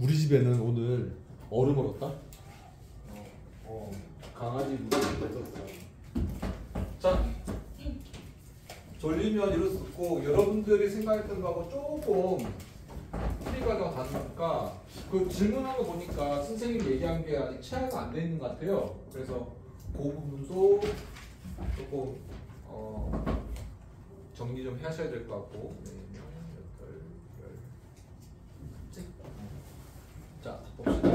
우리 집에는 오늘 얼음을 얻다. 강아지 물을 뜯었어. 자, 돌리면 이럴 수 있고 여러분들이 생각했던 거하고 조금 풀이가 다르니까 그 질문한 거 보니까 선생님이 얘기한 게 아직 체화가 안 돼 있는 것 같아요. 그래서 그 부분도 조금 정리 좀 하셔야 될 것 같고. 자, 봅시다.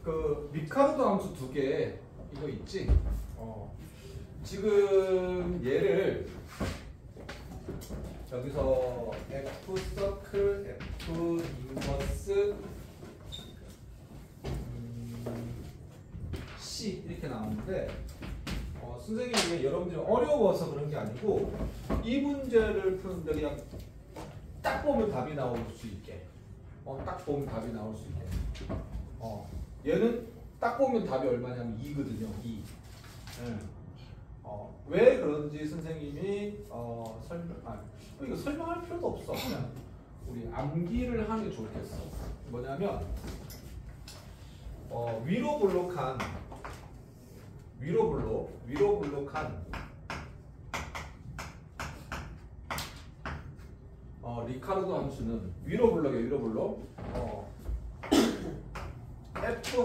그 리카르도 함수 두 개 이거 있지? 지금 얘를 여기서 F 서클, F 인버스 C 이렇게 나오는데 선생님이 여러분들이 어려워서 그런 게 아니고 이 문제를 푸는데 그냥 딱 보면 답이 나올 수 있게 딱 보면 답이 나올 수 있게 얘는 딱 보면 답이 얼마냐면 2거든요. 2. 왜 그런지 선생님이 이거 설명할 필요도 없어. 그냥 우리 암기를 하는 게 좋겠어. 뭐냐면 위로 블록한 리카르도 함수는 위로 블록 F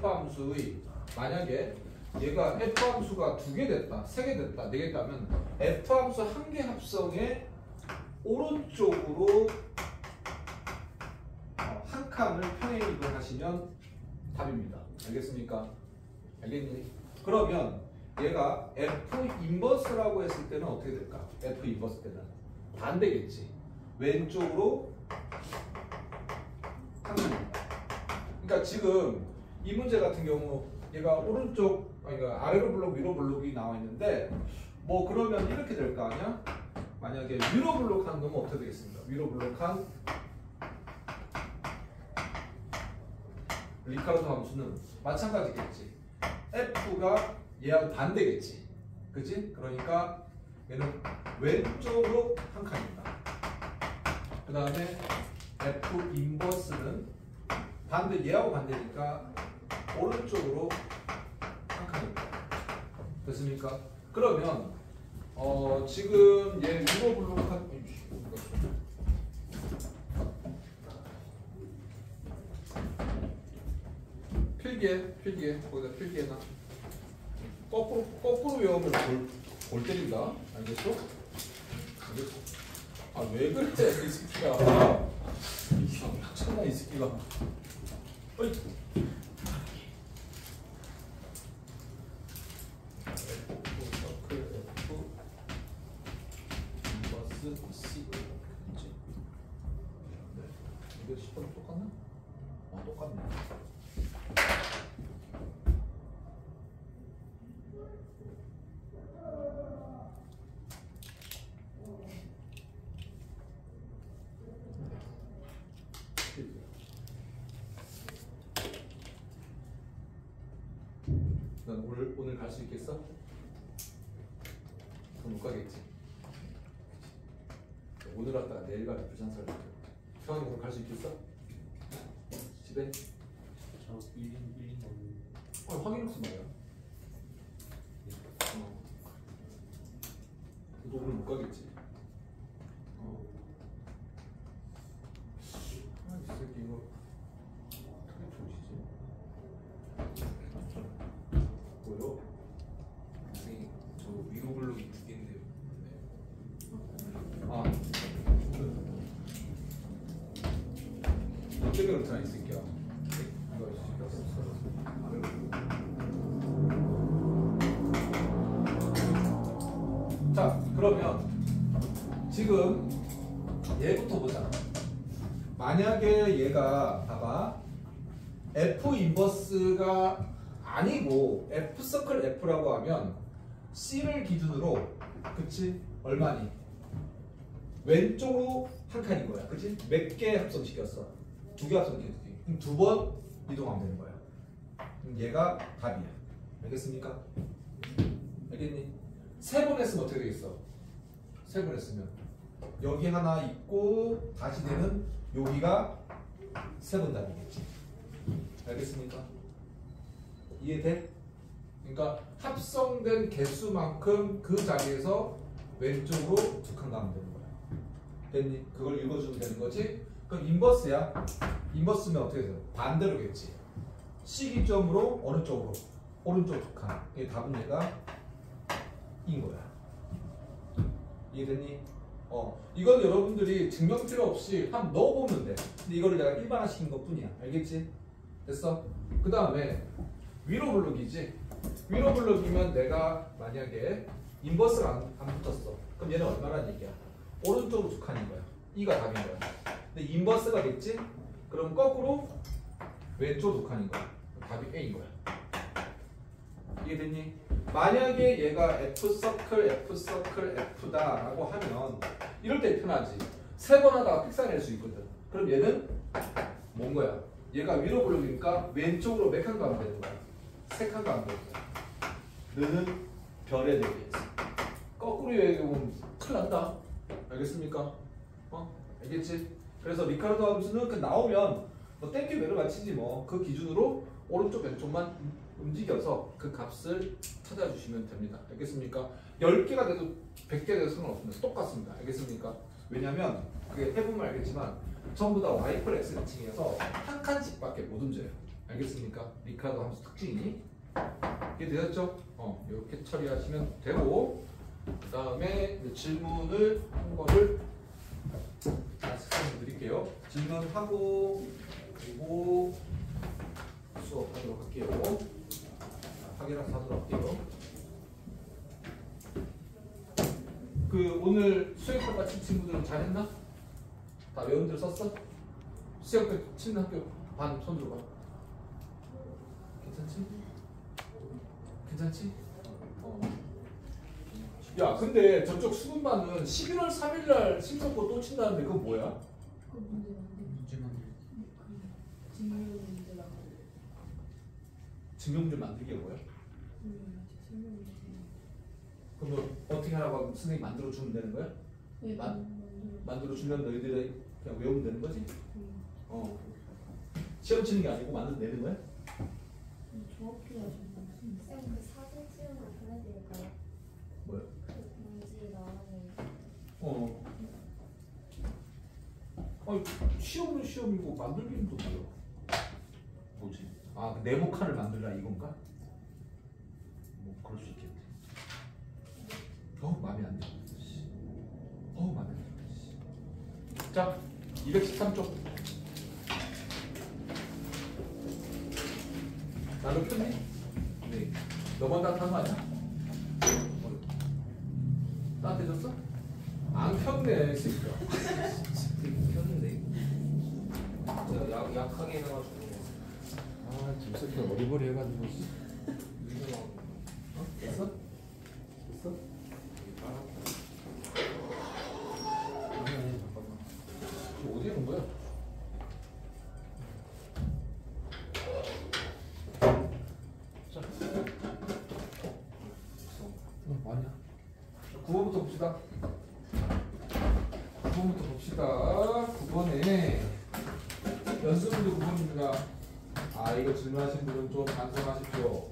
함수의 만약에 얘가 F 함수가 2개 됐다, 3개 됐다, 4개 됐다면 F 함수 한 개 합성의 오른쪽으로 한 칸을 평행이동을 하시면 답입니다. 알겠습니까? 알겠니? 그러면 얘가 F 인버스라고 했을 때는 어떻게 될까? F 인버스 때는 반대겠지. 왼쪽으로 한 칸입니다. 그러니까 지금 이 문제 같은 경우 얘가 오른쪽 그러니까 아래로 블록 위로 블록이 나와 있는데 뭐 그러면 이렇게 될 거 아니야? 만약에 위로 블록한 놈은 어떻게 되겠습니까? 위로 블록한 리카르도 함수는 마찬가지겠지. F가 얘하고 반대겠지. 그치? 그러니까 얘는 왼쪽으로 한 칸입니다. 그 다음에 F 인버스는 얘하고 반대니까 오른쪽으로 한 칸입니다. 됐습니까? 그러면 지금 얘 위로 블록한 필기해 거기다 필기해놔. 거꾸로 외우면 골 때린다. 알겠어? 아 왜 그래 이 새끼야. 이상하잖아 이 새끼가. 어이. C 이게 10번 똑같나? 똑같네. 난 오늘 갈 수 있겠어? 못 가겠지. 오늘 왔다가 내일 가면 부산설. 형이 오늘 갈 수 있겠어? 집에? 저 1인 넘는. 확인했어 말이야. 너 오늘 못 가겠지. 이 새끼 이거 어떻게 조지지? 뭐요? 선생님 저 위로 블록이 2개인데요. 너 때문에 그렇잖아 이 새끼야. 자 그러면 지금 얘부터 보자. 만약에 얘가 봐봐 F 인버스가 아니고 F 서클 F라고 하면 C를 기준으로 그치? 얼마니? 왼쪽으로 한 칸인 거야. 그치? 몇 개 합성시켰어? 2개 합성시켰지. 그럼 2번 이동하면 되는 거야. 그럼 얘가 답이야. 알겠습니까? 알겠니? 3번 했으면 어떻게 되겠어? 3번 했으면 여기 하나 있고 다시 되는 여기가 세분답이겠지. 알겠습니까? 이해돼? 그러니까 합성된 개수만큼 그 자리에서 왼쪽으로 두 칸 가면 되는 거야. 됐니? 그걸 읽어주면 되는 거지? 그럼 인버스야. 인버스면 어떻게 돼요? 반대로겠지. 시기점으로 어느 쪽으로? 오른쪽 두 칸. 이게 답은 얘가 인 거야. 이해됐니? 이건 여러분들이 증명 필요 없이 한번 넣어보면 돼. 근데 이거를 내가 일반화시킨 것 뿐이야. 알겠지? 됐어? 그 다음에 위로 블록이지? 위로 블록이면 내가 만약에 인버스가 안 붙었어. 그럼 얘는 얼마라는 얘기야? 오른쪽으로 두 칸인 거야. 이가 답인 거야. 근데 인버스가 됐지? 그럼 거꾸로 왼쪽 두 칸인 거야. 답이 A인 거야. 이해됐니? 만약에 얘가 F 서클, F 서클, F다 라고 하면 이럴 때 편하지. 세 번 하다가 픽사낼 수 있거든. 그럼 얘는 뭔 거야? 얘가 위로 블록이니까 왼쪽으로 몇 칸 가면 되는 거야? 세 칸 가면 되는 거야. 너는 별에 대비해서 거꾸로 얘기하면 큰일 난다. 알겠습니까? 알겠지? 그래서 리카르도 함수는 그 나오면 뭐 땡큐 매를 맞히지 뭐 그 기준으로 오른쪽 왼쪽만 움직여서 그 값을 찾아주시면 됩니다. 알겠습니까? 10개가 돼도 100개 돼도 상관없습니다. 똑같습니다. 알겠습니까? 왜냐면 그게 해보면 알겠지만 전부 다 y 플 x 층에서 한 칸씩밖에 못 움직여요. 알겠습니까? 리카르도 함수 특징이 이게 되셨죠? 이렇게 처리하시면 되고 그 다음에 질문을 한 거를 드릴게요. 질문하고 그리고 수업하도록 할게요. 확인해서 하도록 할게요. 그 오늘 수행평 같은 친구들은 잘했나? 다 외운들 썼어? 수행평 치는 학교 반 손 들어봐. 괜찮지? 괜찮지? 야 근데 저쪽 수분반은 11월 3일날 심사고 또 친다는데 그건 뭐야? 그 문제 만들기. 증명 문제 만들기. 증명문제 만들기가 뭐야? 설명 문제. 그럼 너 어떻게 하라고 하면 선생님이 만들어 주면 되는 거야? 네, 만들어 주면 너희들이 그냥 외우면 되는 거지? 시험 치는 게 아니고 만들어 내는 거야? 정확히 하셨나요? 쌤, 그 사진 찍은 거 보내드릴까요? 뭐야? 그 공지 나오는 아니 시험은 시험이고 만들기는 또 뭐야? 뭐지? 아 네모 칸을 만들라 이건가? 뭐 그럴 수 있겠네. 마음에 안 들어. 마음에 안 들어. 자 213쪽 나도 폈니? 네. 너만 따뜻한 거 아니야? 따뜻해졌어? 안 켰네 진짜. 켰는데 제가 약하게 해가지고 아 지금 새끼 어리버리 해가지고 위로 됐어? 됐어? 지금 어디에 온 거야? 자, 9번부터 봅시다. 9번부터 봅시다. 9번에 연습문제 9번입니다. 이거 질문하신 분은 좀 반성하십시오.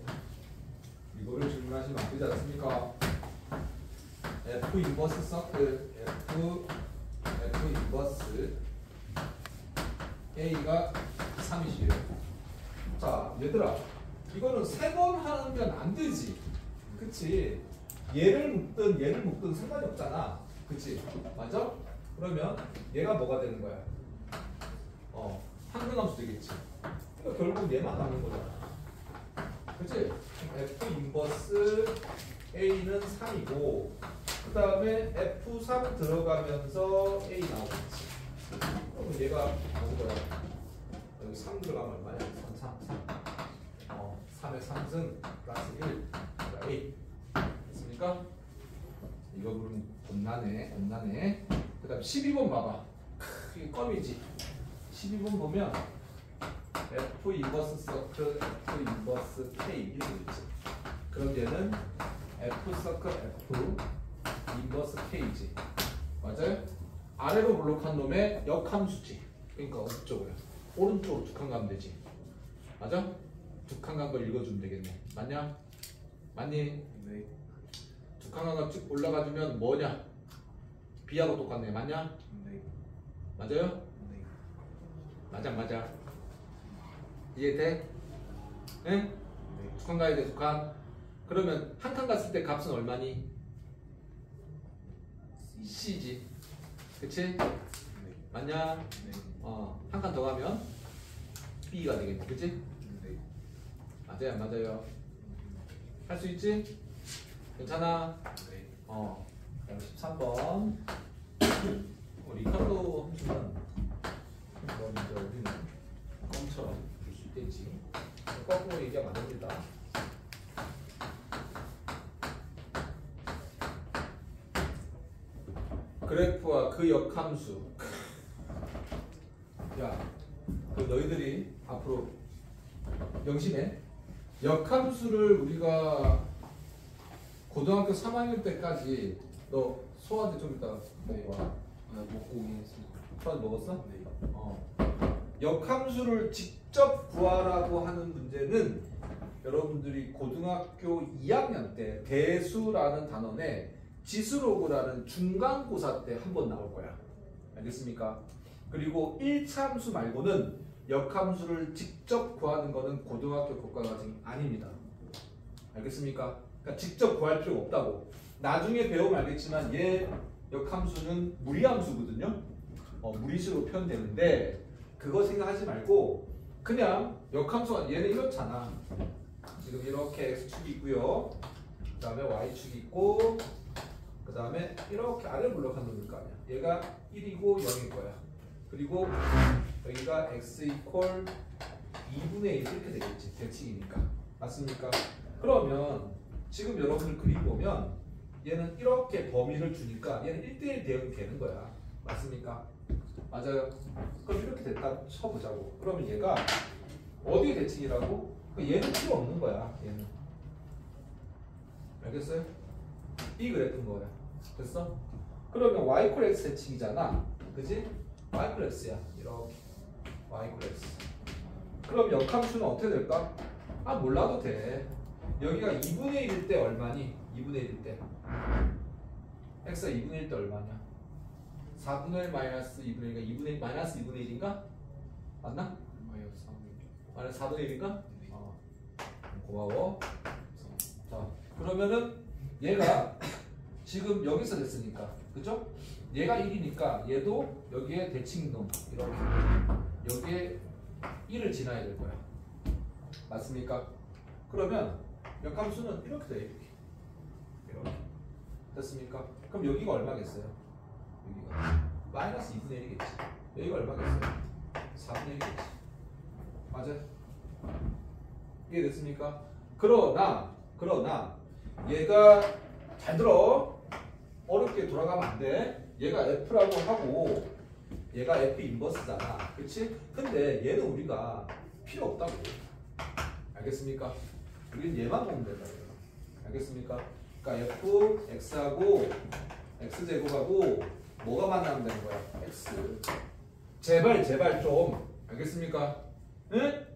이거를 질문하시면 안 되지 않습니까? F 인버스 서클 F 인버스 A가 3이시에요. 자, 얘들아, 이거는 세 번 하는 건 안 되지. 그치? 얘를 묶든 상관이 없잖아. 그치? 맞아? 그러면 얘가 뭐가 되는 거야? 한근함수 되겠지. 그러니까 결국 얘만 남는 거잖아. 그치? F 인버스 A는 3이고 그 다음에 F3 들어가면서 A 나오겠지. 그러면 얘가 나온 거야. 여기 3 들어가면 얼마냐? 3. 3의 3승 플러스 1 A 됐습니까? 이거 그럼 겁나네. 그 다음 12번 봐봐. 이게 껌이지. 12번 보면 F 인버스 서클 F 인버스 K 이렇게 있지. 그럼 얘는 F 서클 F 인버스 K지. 맞아요? 아래로 블록한 놈의 역함수지. 그러니까 어디 쪽으로? 오른쪽으로 두 칸 가면 되지. 맞아? 두 칸 간 걸 읽어주면 되겠네. 맞냐? 맞니? 네. 두 칸 간 거 쭉 올라가주면 뭐냐? B하고 똑같네. 맞냐? 네. 맞아요? 네. 맞아. 이해돼? 응? 네. 두 칸 가야 돼, 두 칸. 그러면 한 칸 갔을 때 값은 얼마니? C지. 그치? 네. 맞냐? 네. 한 칸 더 가면 B가 되겠네. 그치? 네. 맞아요, 맞아요. 할 수 있지? 괜찮아? 네. 13번. 우리 현도 함수는 뭐 이제 우리는 껌처럼 줄 수 있겠지. 거꾸로 얘기하면 안 됩니다. 그래프와 그 역함수. 야, 그 너희들이 앞으로 명심해. 역함수를 우리가 고등학교 3학년 때까지 너 소화제 좀 이따 먹고 와. 먹고 오긴 했습니다. 소화제 먹었어? 네. 역함수를 직접 구하라고 하는 문제는 여러분들이 고등학교 2학년 때 대수라는 단원에 지수로그라는 중간고사 때 한 번 나올 거야. 알겠습니까? 그리고 1차 함수 말고는 역함수를 직접 구하는 거는 고등학교 교과과정이 아닙니다. 알겠습니까? 그러니까 직접 구할 필요가 없다고. 나중에 배우면 알겠지만 얘 역함수는 무리함수거든요. 무리수로 표현되는데 그거 생각하지 말고 그냥 역함수가 얘는 이렇잖아. 지금 이렇게 x축이 있고요. 그 다음에 y축이 있고 그 다음에 이렇게 아래 블록한 놈일 거 아니야. 얘가 1이고 0일 거야. 그리고 여기가 x 이퀄 2분의 1 이렇게 되겠지. 대칭이니까. 맞습니까? 그러면 지금 여러분들 그림 보면 얘는 이렇게 범위를 주니까 얘는 1대1 대응이 되는 거야. 맞습니까? 맞아요. 그럼 이렇게 됐다 쳐보자고. 그러면 얘가 어디에 대칭이라고? 얘는 필요 없는 거야. 얘는. 알겠어요? 이 그래프인 거야. 됐어? 그러면 y = x 대칭이잖아. 그지? y = x야. 이렇게. y = x. 그럼 역함수는 어떻게 될까? 몰라도 돼. 여기가 2분의 1일 때 얼마니? 2분의 1일 때. x가 2분의 1일 때 얼마냐? 4분의 1 마이너스 2분의 1이니까 2분의 1 마이너스 2분의 1인가? 맞나? 마이너스 4분의 1인가? 고마워. 자, 그러면은 얘가 지금 여기서 됐으니까, 그죠? 얘가 1이니까 얘도 여기에 대칭 놈 이렇게 여기에 1을 지나야 될 거야. 맞습니까? 그러면 역함수는 이렇게 돼. 이렇게 됐습니까? 그럼 여기가 얼마겠어요? 여기가 마이너스 2분의 1이겠지. 여기가 얼마겠어요? 4분의 1이겠지. 맞아요? 이해됐습니까? 그러나 얘가 잘 들어. 어렵게 돌아가면 안 돼. 얘가 F라고 하고 얘가 F 인버스잖아. 그치? 근데 얘는 우리가 필요 없다고. 알겠습니까? 우리는 얘만 보면 된다. 알겠습니까? 그러니까 F, X하고 X제곱하고 뭐가 만나면 되는 거야? X. 제발 좀. 알겠습니까? 응?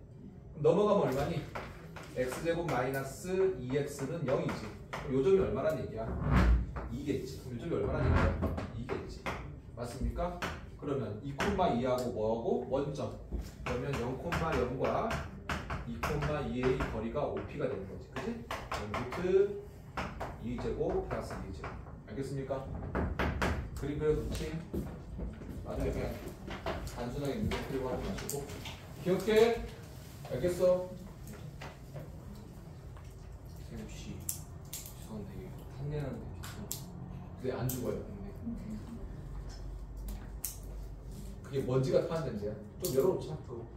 넘어가면 얼마니? X제곱 마이너스 2X는 0이지. 그럼 요점이 얼마란 얘기야? 2겠지. 그럼 요점이 얼마란 얘기야? 2겠지. 맞습니까? 그러면 2,2하고 뭐하고? 원점. 그러면 0,0과 2,2의 거리가 5P가 되는 거지. 그지? 루트 2제곱 플러스 2제곱. 알겠습니까? 그림 그려놓지? 나중에 그냥 단순하게 문제 풀고 하지 마시고 기억해? 알겠어? 혹시 죄송한데 한계라는데 계속 근데 안 죽어요. 근데 그게 먼지가 타는 냄새야. 좀 열어놓자. 그거.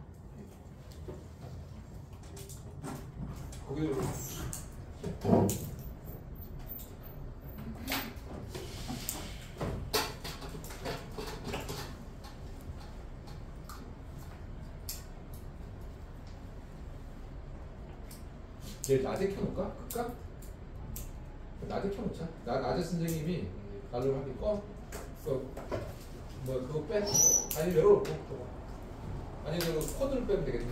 거기를 얘 낮에 켜놓을까? 끌까? 낮에 켜놓자. 낮에 선생님이 날로 하기 꺼. 그거 빼. 아니 열어놓고. 아니 그 코드를 빼면 되겠네.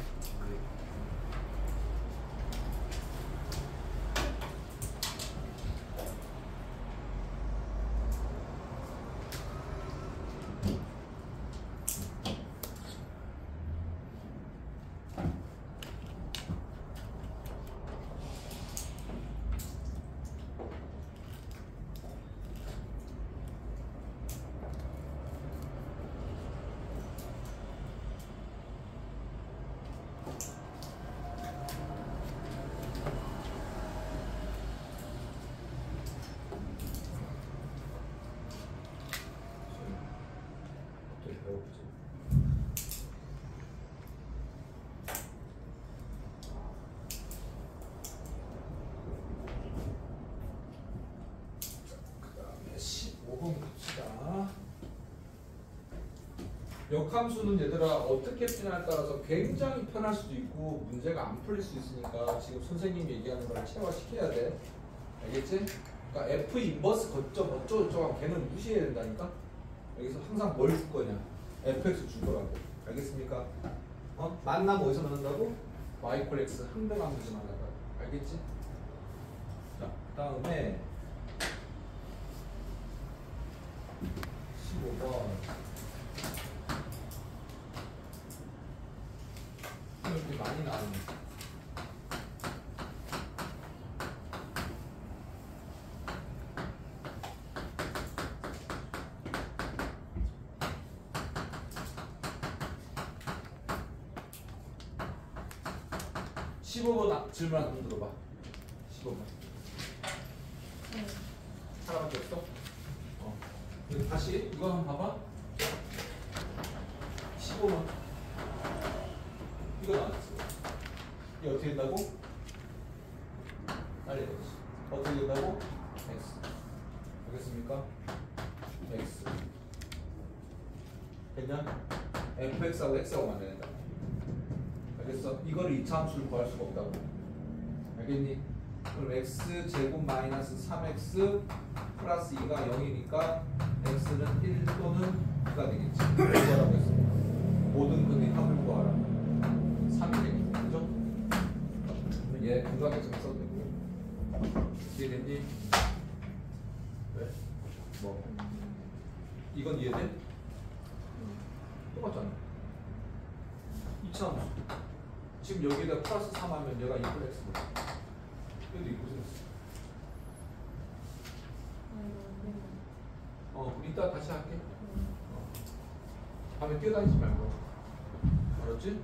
역함수는 얘들아 어떻게 푸냐에 따라서 굉장히 편할 수도 있고 문제가 안 풀릴 수 있으니까 지금 선생님이 얘기하는 걸 체화시켜야 돼. 알겠지? 그러니까 F 인버스 거점 어쩌고저쩌고 하면 걔는 무시해야 된다니까? 여기서 항상 뭘 줄 거냐? fx 줄 거라고. 알겠습니까? 어? 만나면 어디서 만난다고? y 콜 x 항등함수에서 만난다고. 알겠지? 자, 그 다음에 15번 이렇게 많이 나오네. 질문 한번 들어봐. 15번. 하나밖에 없어? 다시 이거 한번 봐봐. 15번. 이거 나왔어. 이게 어떻게 된다고? 알려야지. 어떻게 된다고? x. 알겠습니까? x. 됐냐? fx하고 x하고 만나야 된다. 알겠어? 이거를 2차 함수를 구할 수가 없다고. 알겠니? 그럼 x 제곱 마이너스 3x 플러스 2가 0이니까 x는 1 또는 2가 되겠지. 뭐라고 했습니까? 모든 근의 합을 구하라. 3이 되겠지. 그죠? 얘 근각의 점 써도 되고. 이해됐니? 왜? 뭐? 이건 이해돼? 똑같잖아. 2차 함수. 지금 여기에다 플러스 3 하면 얘가 2플 x다. 얘도 2플 x. 이따 다시 할게. 밤에 뛰어다니지 말고. 알았지?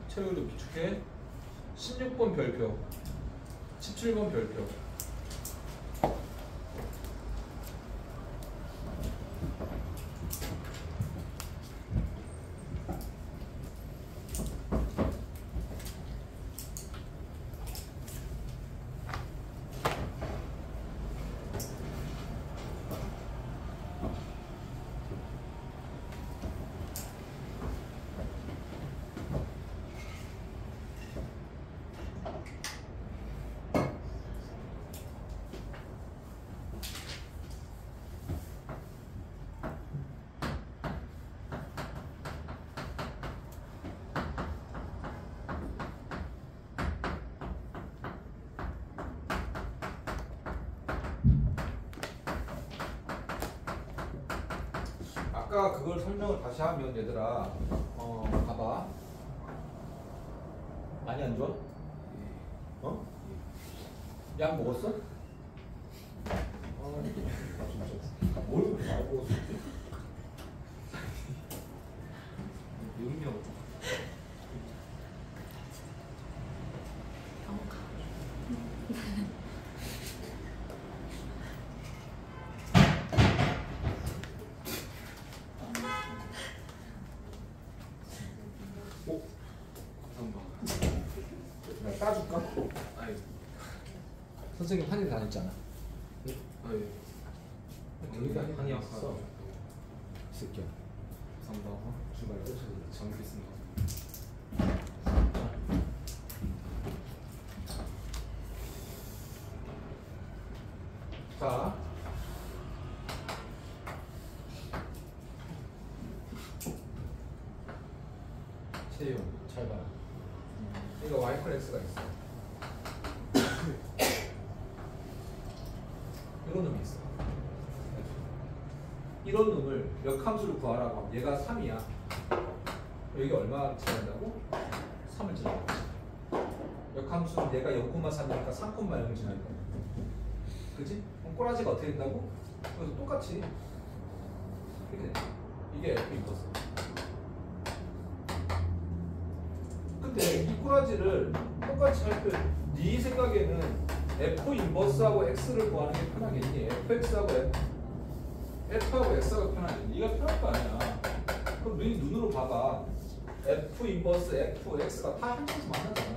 체력도 비축해. 16번 별표. 17번 별표. 아까 그걸 설명을 다시 하면 얘들아 봐봐. 많이 안 좋아? 어? 약 먹었어? 진짜 뭘 그렇게 많이 먹었어? 능력 따줄까? 아니 선생님 한일 다녔잖아. 아니 되게 한이 아까 있어. 새끼야. 감사합니다. 주말에 꽂혀서 잘 먹겠습니다. 자, 세용. 잘 봐요. 이거 y 플 x가 있어. 이런 놈이 있어. 이런 놈을 역함수를 구하라고 하면 얘가 3이야. 여기 얼마 지난다고? 3을 지난다. 역함수는 얘가 0,3이니까 3,0을 지난다. 그치? 그럼 꼬라지가 어떻게 된다고? 그래서 똑같이 이렇게 돼. 이게 F 인버스. 근데 이 꼬라지를 똑같이 할 때 네 생각에는 F 인버스하고 X를 구하는 게 편하겠니? FX하고 F하고 X가 편하겠니? 네가 편할 거 아니야. 그럼 네 눈으로 봐봐. F 인버스, F, X가 다 한 차에서 만나잖아.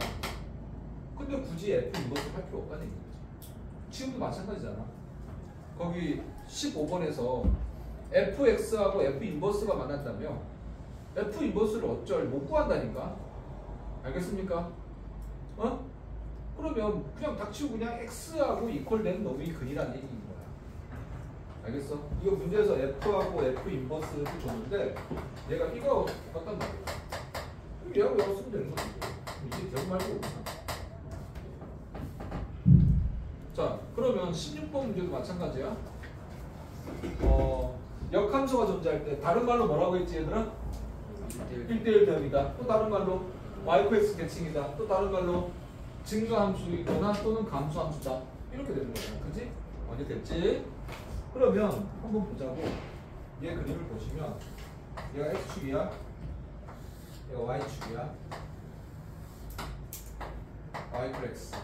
근데 굳이 F 인버스 할 필요 없다는 얘기지. 지금도 마찬가지잖아. 거기 15번에서 FX하고 F 인버스가 만난다며 F 인버스를 어쩔 못 구한다니까. 알겠습니까? 어? 그러면 그냥 닥치고 그냥 X하고 이퀄된 놈이 근이라는 얘기인 거야. 알겠어? 이거 문제에서 F하고 F 인버스를 줬는데 얘가 이거 똑같단 말이야. 그럼 얘하고 얘하고 쓰면 되는 거지. 이제 되고 말고 없어. 자, 그러면 16번 문제도 마찬가지야. 역함수가 존재할 때 다른 말로 뭐라고 했지 얘들아? 1대1 대응이다. 또 다른 말로 yx 계층이다. 또 다른 말로 증가함수이거나 또는 감수함수다. 이렇게 되는 거잖아. 그치? 완전 됐지? 그러면 한번 보자고. 얘 그림을 보시면 얘가 x축이야. 얘가 y축이야. y 플렉스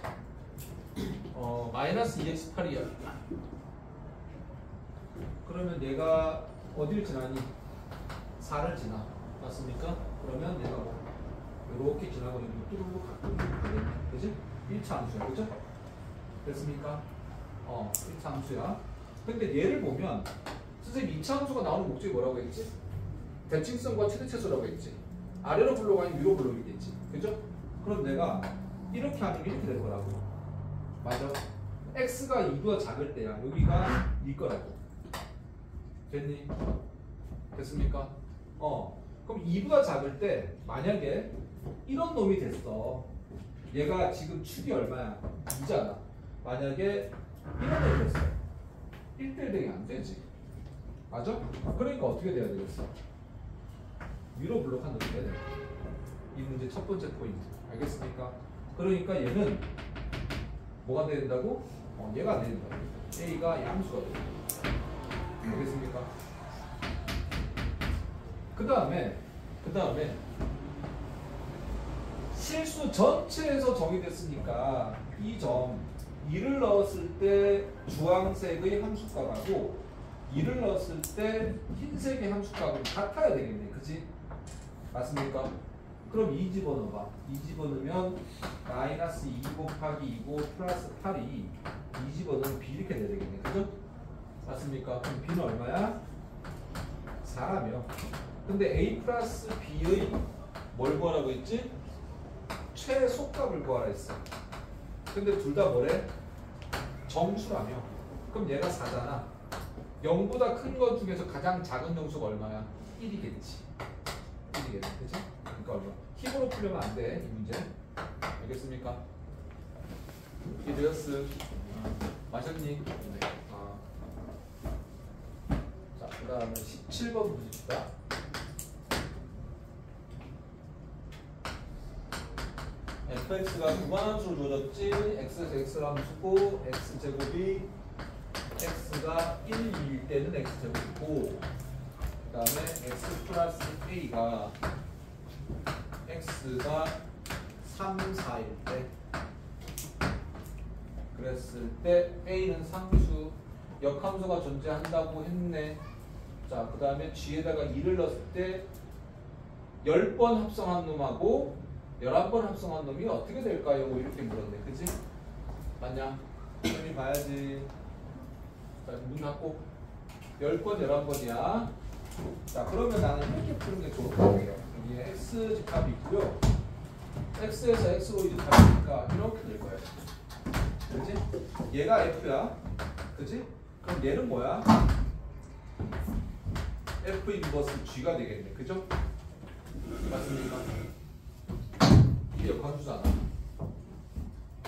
마이너스 2x8이야. 그러면 얘가 어디를 지나니? 4를 지나. 맞습니까? 그러면 얘가 뭐 이렇게 지나고 있는 뚜루루 갖고 있는 그지? 1차 함수야. 그죠? 됐습니까? 1차 함수야. 근데 얘를 보면 선생님 2차 함수가 나오는 목적이 뭐라고 했지? 대칭성과 최대체수라고 했지. 아래로 불러가 아니면 위로 불러겠지. 그죠? 그럼 내가 이렇게 하면 이렇게 될 거라고. 맞아? x가 2보다 작을 때야. 여기가 2 거라고. 됐니? 됐습니까? 그럼 2보다 작을 때 만약에 이런 놈이 됐어. 얘가 지금 축이 얼마야? 2잖아. 만약에 이런 놈이 됐어. 1대1 대응이 안 되지. 맞아? 그러니까 어떻게 돼야 되겠어? 위로 블록한 놈이 돼야 돼. 이 문제 첫 번째 포인트. 알겠습니까? 그러니까 얘는 뭐가 돼야 된다고? 얘가 안 된다고. A가 양수가 돼. 알겠습니까? 그 다음에 실수 전체에서 정의됐으니까 이 점 2를 넣었을 때 주황색의 함수값하고 2를 넣었을 때 흰색의 함수값은 같아야 되겠네. 그치? 맞습니까? 그럼 2 집어넣어봐. 2 집어넣으면 마이너스 2 곱하기 2고 플러스 8이 2 집어넣으면 B 이렇게 돼야 되겠네. 그죠? 맞습니까? 그럼 B는 얼마야? 4라며. 근데 A 플러스 B의 뭘 구하라고 했지? 최소값을 구하라 했어. 근데 둘 다 뭐래? 정수라며. 그럼 얘가 4잖아. 0보다 큰 것 중에서 가장 작은 정수가 얼마야? 1이겠지. 1이겠지. 그치? 그러니까 얼마? 힘으로 풀려면 안 돼. 이 문제. 알겠습니까? 이데어스 마셨니? 네. 자, 그 다음에 17번 보십시다. fx가 무한함수로 주어졌지. x에서 x를 함수고 x제곱이 x가 1일 때는 x제곱이고 그 다음에 x 플러스 a가 x가 3, 4일 때 그랬을 때 a는 상수 역함수가 존재한다고 했네. 자, 그 다음에 g에다가 2를 넣었을 때 10번 합성한 놈하고 11번 합성한 놈이 어떻게 될까요? 이렇게 물었네. 그치? 맞냐? 선생님 봐야지. 자, 문 닫고 10번, 11번이야. 자, 그러면 나는 이렇게 푸는 게 좋을 것 같아요. 여기에 x 집합이 있고요. x에서 x로 이제 답이니까 이렇게 될 거예요. 그치? 얘가 f야. 그치? 그럼 얘는 뭐야? f 인버스 g가 되겠네. 그죠? 맞습니까?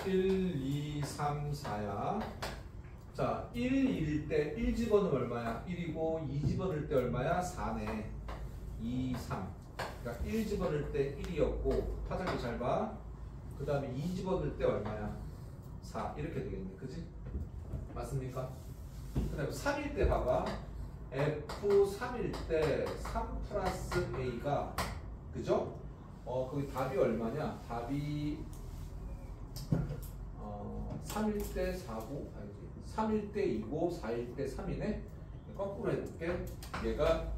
1, 2, 3, 4야. 자, 1일 때 1 집어넣으면 얼마야? 1이고 2 집어넣을 때 얼마야? 4네. 2, 3. 그러니까 1 집어넣을 때 1이었고 파장기 잘 봐. 그 다음에 2 집어넣을 때 얼마야? 4. 이렇게 되겠네. 그지? 맞습니까? 그 다음에 3일 때 봐봐. F3일 때 3 플러스 A가 그죠? 거기 답이 얼마냐? 답이 3일 때 4고 아니지 3일 때 2고 4일 때 3이네. 거꾸로 해볼게. 얘가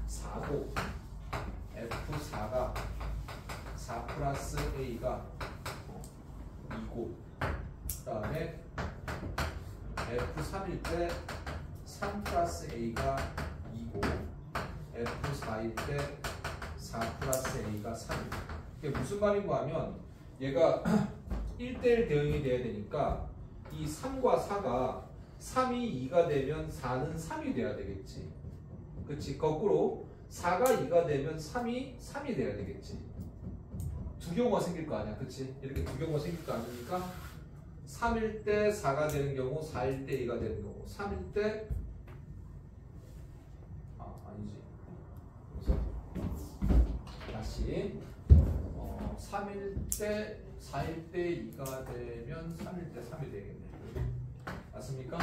4고 F4가 4 플러스 A가 2고 그 다음에 F3일 때 3 플러스 A가 2고 F4일 때 4 플러스 A가 3. 이게 무슨 말인가 하면 얘가 1대1 대응이 돼야 되니까 이 3과 4가 3이 2가 되면 4는 3이 돼야 되겠지. 그치? 거꾸로 4가 2가 되면 3이 3이 돼야 되겠지. 두 경우가 생길 거 아니야. 그치? 이렇게 두 경우가 생길 거 아니니까 3일 때 4가 되는 경우 4일 때 2가 되는 경우 3일 때 아니지. 그래서 다시 3일 때 4일 때 2가 되면 3일 때 3이 되겠네. 맞습니까?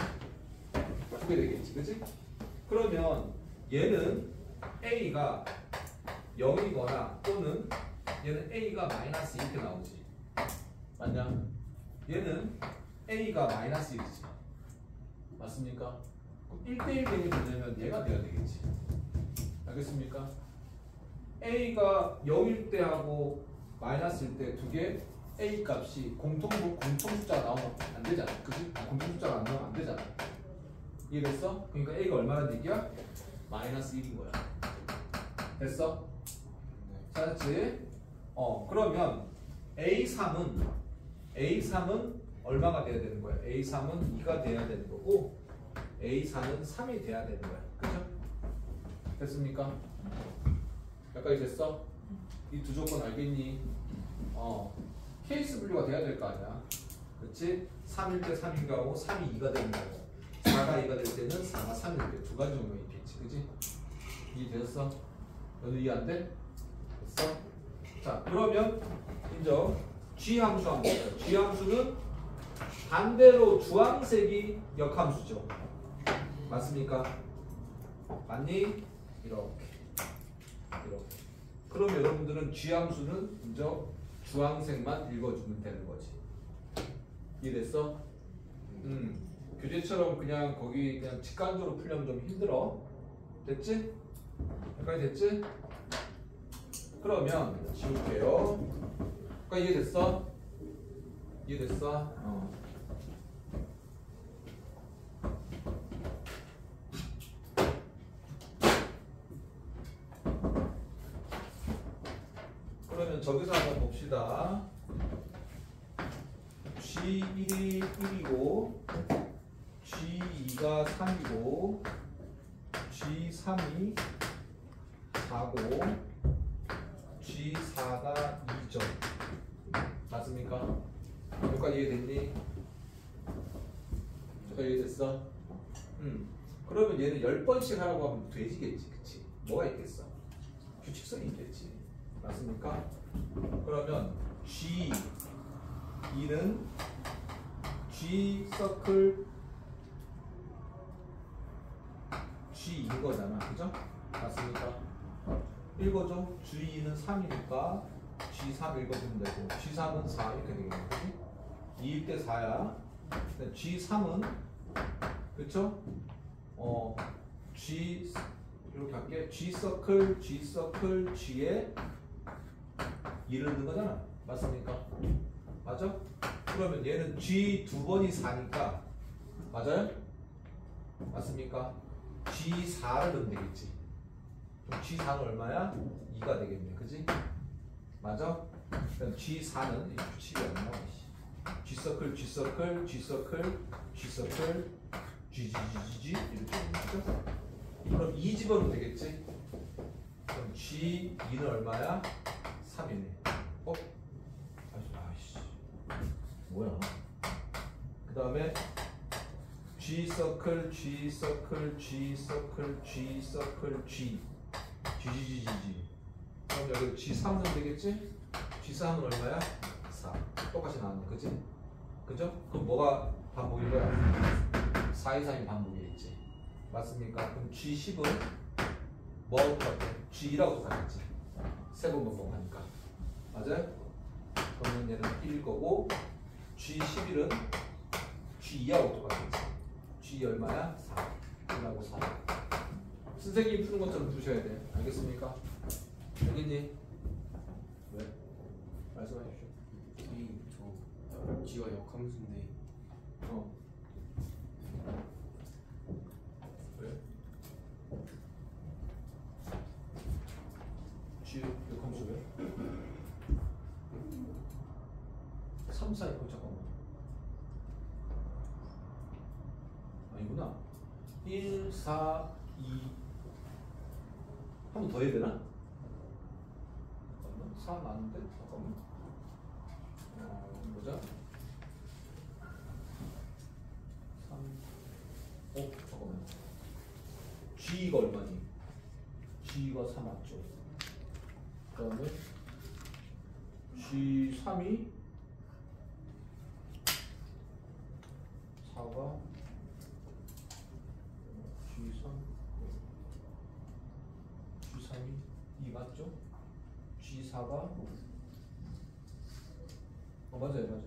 그게 되겠지. 그치? 그러면 얘는 A가 0이거나 또는 얘는 A가 마이너스 이렇게 나오지. 맞냐? 얘는 A가 마이너스 1이지. 맞습니까? 1대1 대응이 되려면 얘가 돼야 되겠지. 알겠습니까? A가 0일 때 하고 마이너스일 때 두 개 A 값이 공통 숫자가 나오면 안 되잖아. 그치? 공통 숫자가 안 나오면 안 되잖아. 이해됐어? 그러니까 A가 얼마란 얘기야? 마이너스 1인 거야. 됐어? 찾았지? 그러면 A3은 얼마가 돼야 되는 거야? A3은 2가 돼야 되는 거고 A4는 3이 돼야 되는 거야. 그죠? 됐습니까? 여기까지 됐어? 이 두 조건 알겠니? 케이스 분류가 돼야 될 거 아니야. 그렇지? 3일 때 3인 거고 3이 2가 되는 거고 4가 2가 될 때는 4가 3일 때 두 가지 종류가 있겠지. 그지? 이해되었어? 너도 이해 안 돼? 됐어? 자, 그러면 이제 G 함수 한번 볼까요? G 함수는 반대로 주황색이 역함수죠. 맞습니까? 맞니? 이렇게. 그럼 여러분들은 G 함수는 이제 주황색만 읽어주면 되는 거지. 이해됐어? 교재처럼 그냥 거기 그냥 직관적으로 풀려면 좀 힘들어. 됐지? 여기까지 됐지? 그러면 지울게요. 그러니까 이해됐어? 이해됐어? 그러면 저기서 한번 봅시다. G1이 1이고 G2가 3이고 G3이 4고 G4가 2점. 맞습니까? 여기까지 이해됐니? 여기까지 이해됐어? 그러면 얘는 10번씩 하라고 하면 돼지겠지. 그치? 뭐가 있겠어? 규칙성이 있겠지. 맞습니까? 그러면 G2는 G 서클 G2인 거잖아. 그죠? 맞습니까? 읽어줘. G2는 3이니까 G3 읽어주면 되고 G3은 4 이렇게 되겠네. 그치? 2일 때 4야. G3은 그쵸? G 이렇게 할게. G 서클 G에 2를 넣는 거잖아. 맞습니까? 맞아? 그러면 얘는 G 두 번이 4니까 맞아요? 맞습니까? G4를 넣으면 되겠지. 그럼 G4는 얼마야? 2가 되겠네. 그지? 맞아? 그럼 G4는 이 규칙이 안 나와. G 서클 G 이렇게 되는 거죠? 그럼 2 집어넣으면 되겠지? 그럼 G2는 얼마야? 3이네. 아이씨. 뭐야? 그 다음에 G 서클, G 서클, G 서클, G 서클, G, G. 그럼 여기 G3은 되겠지? G3은 얼마야? 4. 똑같이 나왔네, 그지? 그죠? 그럼 뭐가 반복인 거야? 4, 2, 3이 반복이겠지. 맞습니까? 그럼 G10은 뭐하고 똑같아? G2라고 똑같겠지. 세 번 반복하니까. 맞아요? 그러면 얘는 1일 거고 G11은 G2하고 똑같겠지. G 얼마야? 4. 1하고 4. 선생님이 푸는 것처럼 푸셔야 돼. 알겠습니까? 알겠니? 왜? 말씀하십시오. 선생님 저 G가 역함수인데 왜? G 역함수 왜? 3, 4 있고 잠깐만. 아니구나. 1, 4, 2. 한 번 더 해야 되나? 잠깐만. 4 나왔는데? 잠깐만. 보자. 3. 잠깐만. G가 얼마니? G가 4 맞죠? 그 다음에 G3이 4가 G3이 2 맞죠? G4가 맞아요.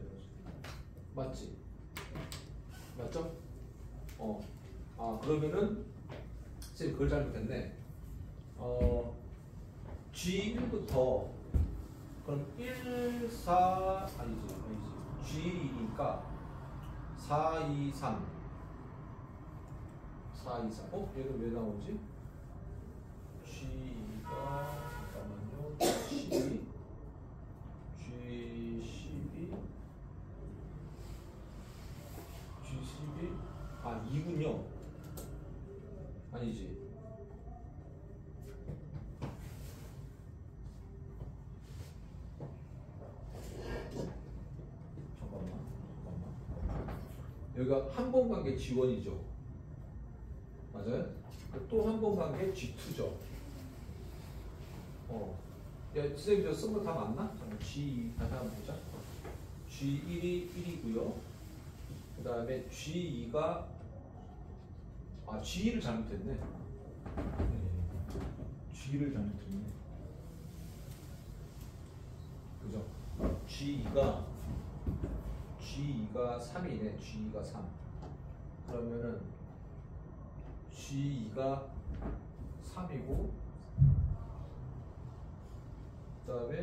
맞지? 맞죠? 그러면은 선생님 그걸 잘못했네. G1부터 그럼 1, 4 아니지 G2니까 4, 2, 3 4, 2, 3 얘는 왜 나오지? G가 잠깐만요. G12 G12 2군요. 아니지. 잠깐만. 여기가 한 번 간 게 G1이죠. 맞아요? 또 한 번 간 게 G2죠. 야, 선생님 저 쓴 거 다 맞나? 잠깐 G 다시 한번 보자. G1이 1이고요. 그 다음에 G2가 G2를 잘못했네. G를 잘못했네. 그죠? G2가 3이네. G2가 3. 그러면은 G2가 3이고 그 다음에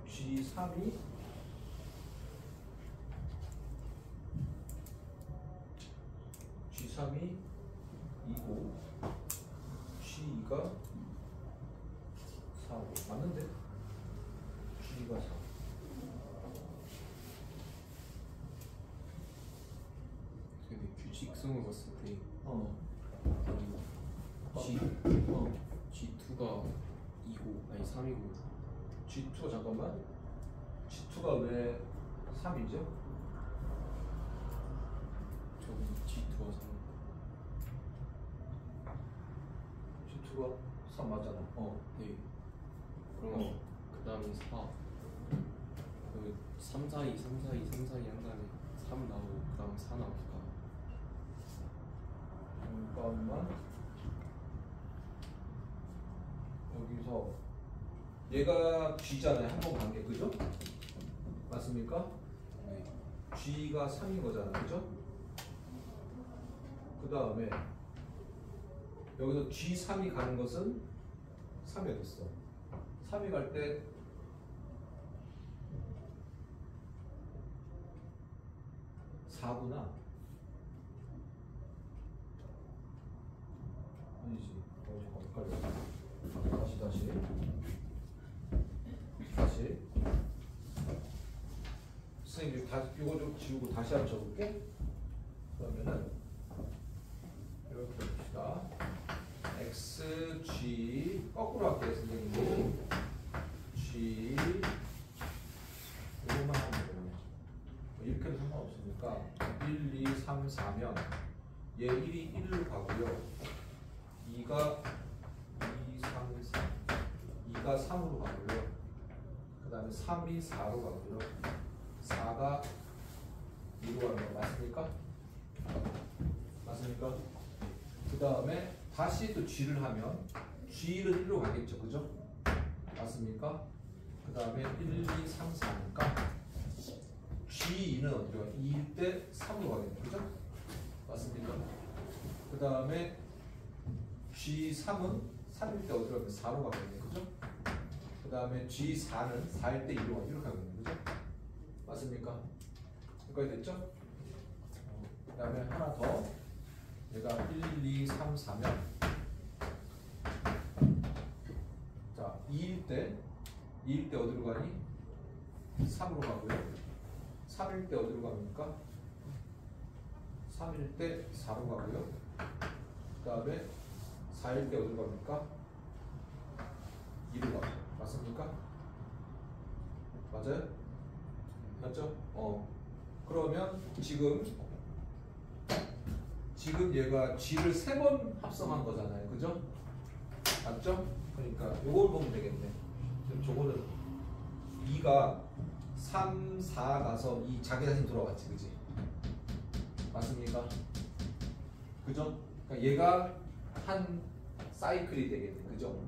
G3이 G3이 2고 G2가 4고 맞는데? G2가 4. 근데 규칙성을 봤을 때 G2가 2고 아니 3이고 G2 잠깐만. G2가 왜 3이죠? 저기 G2가 3 G2가 3 맞잖아. 네. 그럼 그 다음에 4 그 3, 4, 2, 3, 4, 2, 3, 4, 2 한 다음에 3 나오고 그 다음 4 나올까? 잠깐만. 여기서 얘가 G잖아요. 한 번 간 게 그죠? 맞습니까? 네. G가 3인 거잖아. 그죠? 그 다음에 여기서 G3이 가는 것은 3이 어딨어? 3이 갈 때 4구나. 아니지. 잠깐 헷갈려. 다시. 선생님 이거 좀 지우고 다시 한번 적을게. 그러면은 이렇게 봅시다. X, G 거꾸로 할게요, 선생님. G 이거만 하면 되네. 그러니까 1, 2, 3, 4면 얘 1이 1로 가고요. 2가 2, 3, 4 2가 3으로 가고요. 그 다음에 3이 4로 가고요. 4가 2로 가는 거 맞습니까? 맞습니까? 그 다음에 다시 또 G를 하면 G는 1로 가겠죠. 그죠? 맞습니까? 그 다음에 1, 2, 3, 4니까 G2는 어디로 가? 2일 때 3으로 가겠네. 그죠? 맞습니까? 그 다음에 G3은 3일 때 어디로 가면 4로 가겠네. 그죠? 그 다음에 G4는 4일 때 2로 가면 이렇게 가겠네. 그죠? 맞습니까? 여기까지 됐죠? 그 다음에 하나 더. 얘가 1, 2, 3, 4면 자 2일 때 어디로 가니? 3으로 가고요. 3일 때 어디로 갑니까? 3일 때 4로 가고요. 그 다음에 4일 때 어디로 갑니까? 2로 가고요. 맞습니까? 맞아요? 맞죠? 그러면 지금 얘가 G를 3번 합성한 거잖아요. 그죠? 맞죠? 그러니까 요걸 보면 되겠네. 저거는 2가 3, 4 가서 이 자기 자신 돌아갔지. 그지? 맞습니까? 그죠? 그러니까 얘가 한 사이클이 되겠네. 그죠?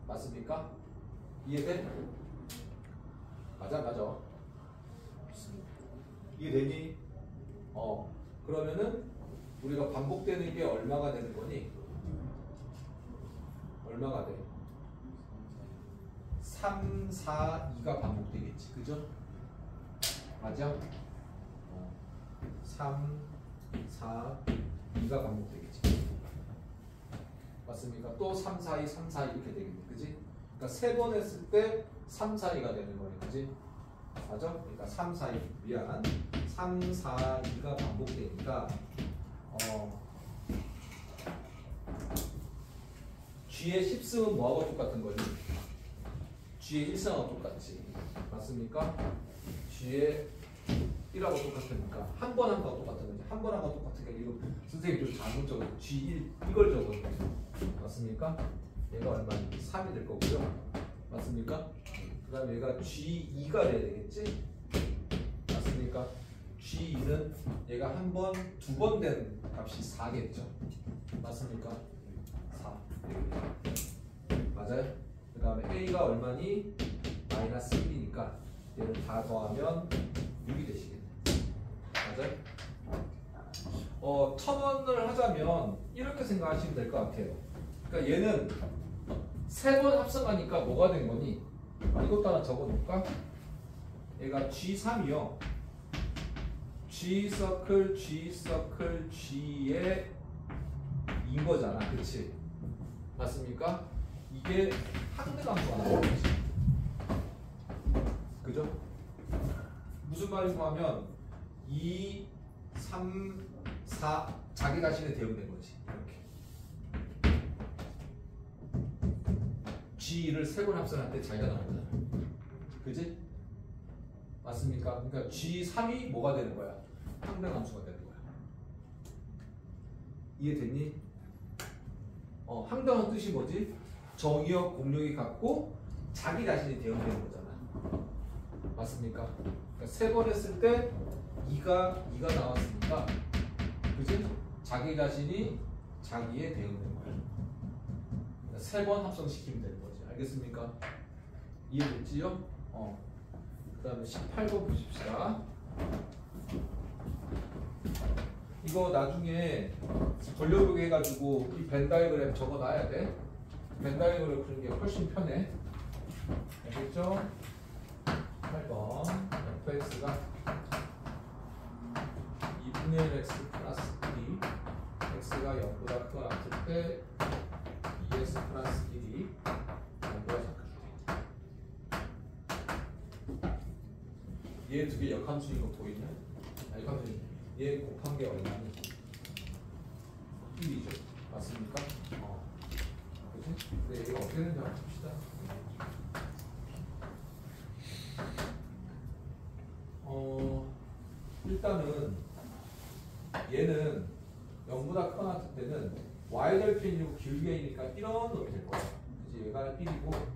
맞습니까? 이해돼? 맞아. 이해되니? 그러면은 우리가 반복되는 게 얼마가 되는 거니? 얼마가 돼? 3, 4, 2가 반복되겠지. 그죠? 맞아? 3, 4, 2가 반복되겠지. 맞습니까? 또 3, 4, 2, 3, 4, 2 이렇게 되겠네. 그지? 그러니까 3번 했을 때 3, 4, 2가 되는 거네. 그지? 맞아? 그러니까 3, 4, 2 미안. 3, 4, 2가 반복되니까 G의 10승은 뭐하고 똑같은 거니? G의 1승하고 똑같지. 맞습니까? G의 1하고 똑같으니까 한 번 한 거하고 똑같은 거지. 한 번 한 거하고 똑같으니까 이거 선생님 좀 잘못 적었어. G1 이걸 적었네. 맞습니까? 얘가 얼마니? 3이 될 거고요. 맞습니까? 그 다음에 얘가 G2가 돼야 되겠지? 맞습니까? G2는 얘가 한 번, 두 번 된 값이 4겠죠? 맞습니까? 4. 맞아요? 그 다음에 A가 얼마니? 마이너스 1이니까 얘를 다 더하면 6이 되시겠네. 맞아요? 턴원을 하자면 이렇게 생각하시면 될 것 같아요. 그러니까 얘는 3번 합성하니까 뭐가 된 거니? 이것도 하나 적어 놓을까? 얘가 G3이요. G 서클, G 서클, G의 인 거잖아. 그치? 맞습니까? 이게 항등함수가 나오는 거지. 그죠? 무슨 말이고 하면 2, 3, 4 자기 자신에 대응된 거지. 이렇게. G를 3번 합성할 때 자기가 나오잖아. 그지? 맞습니까? 그러니까 G3이 뭐가 되는 거야? 항등함수가 되는 거야. 이해됐니? 항등한 뜻이 뭐지? 정의역 공력이 같고 자기 자신이 대응되는 거잖아. 맞습니까? 그러니까 3번 했을 때 2가 나왔으니까 그지? 자기 자신이 자기에 대응되는 거야. 그러니까 3번 합성시키면 되는 거지. 알겠습니까? 이해됐지요? 그 다음에 18번 보십시다. 이거 나중에 돌려보기 해가지고 이 벤 다이어그램 적어놔야 돼. 벤 다이어그램 푸는 게 훨씬 편해. 알겠죠? 8번 fx가 2분의 1 x 플러스 1이 x가 0보다 크거나 같을 때 2x 플러스 1이 0보다 작을 때 얘 두 개 역함수인 거 보이냐? 역함수인 얘 곱한 게 얼마니? 1이죠. 맞습니까? 그치? 근데 얘가 어떻게 되는지 한번 봅시다. 일단은 얘는 0보다 크거나 같을 때는 y절편이고 기울기이니까 이런 놈이 될 거야. 그치? 얘가 1이고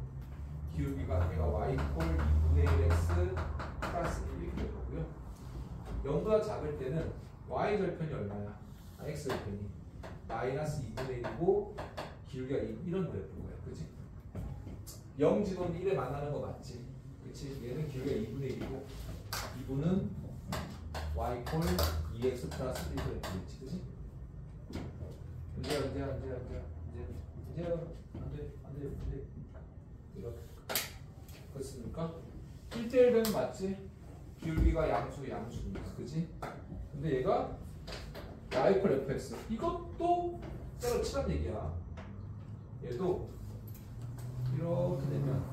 기울기가 얘가 y 꼴 2분의 1x 플러스 1 이렇게 될 거고요. 0보다 작을 때는 y절편이 얼마야? x절편이 마이너스 2분의 1이고 기울기가 이런 그래프인 거야. 그치? 0 지도는 1에 만나는 거 맞지? 그치? 얘는 기울기가 2분의 1이고 2분은 y 콜 2x 플러스 1 그래프겠지? 그치? 이제 안 돼. 이렇게 그렇습니까? 1대1 되면 맞지? 기울기가 양수니까 그치? 근데 얘가 y 콜 fx 이것도 때려치란 얘기야. 얘도 이렇게 되면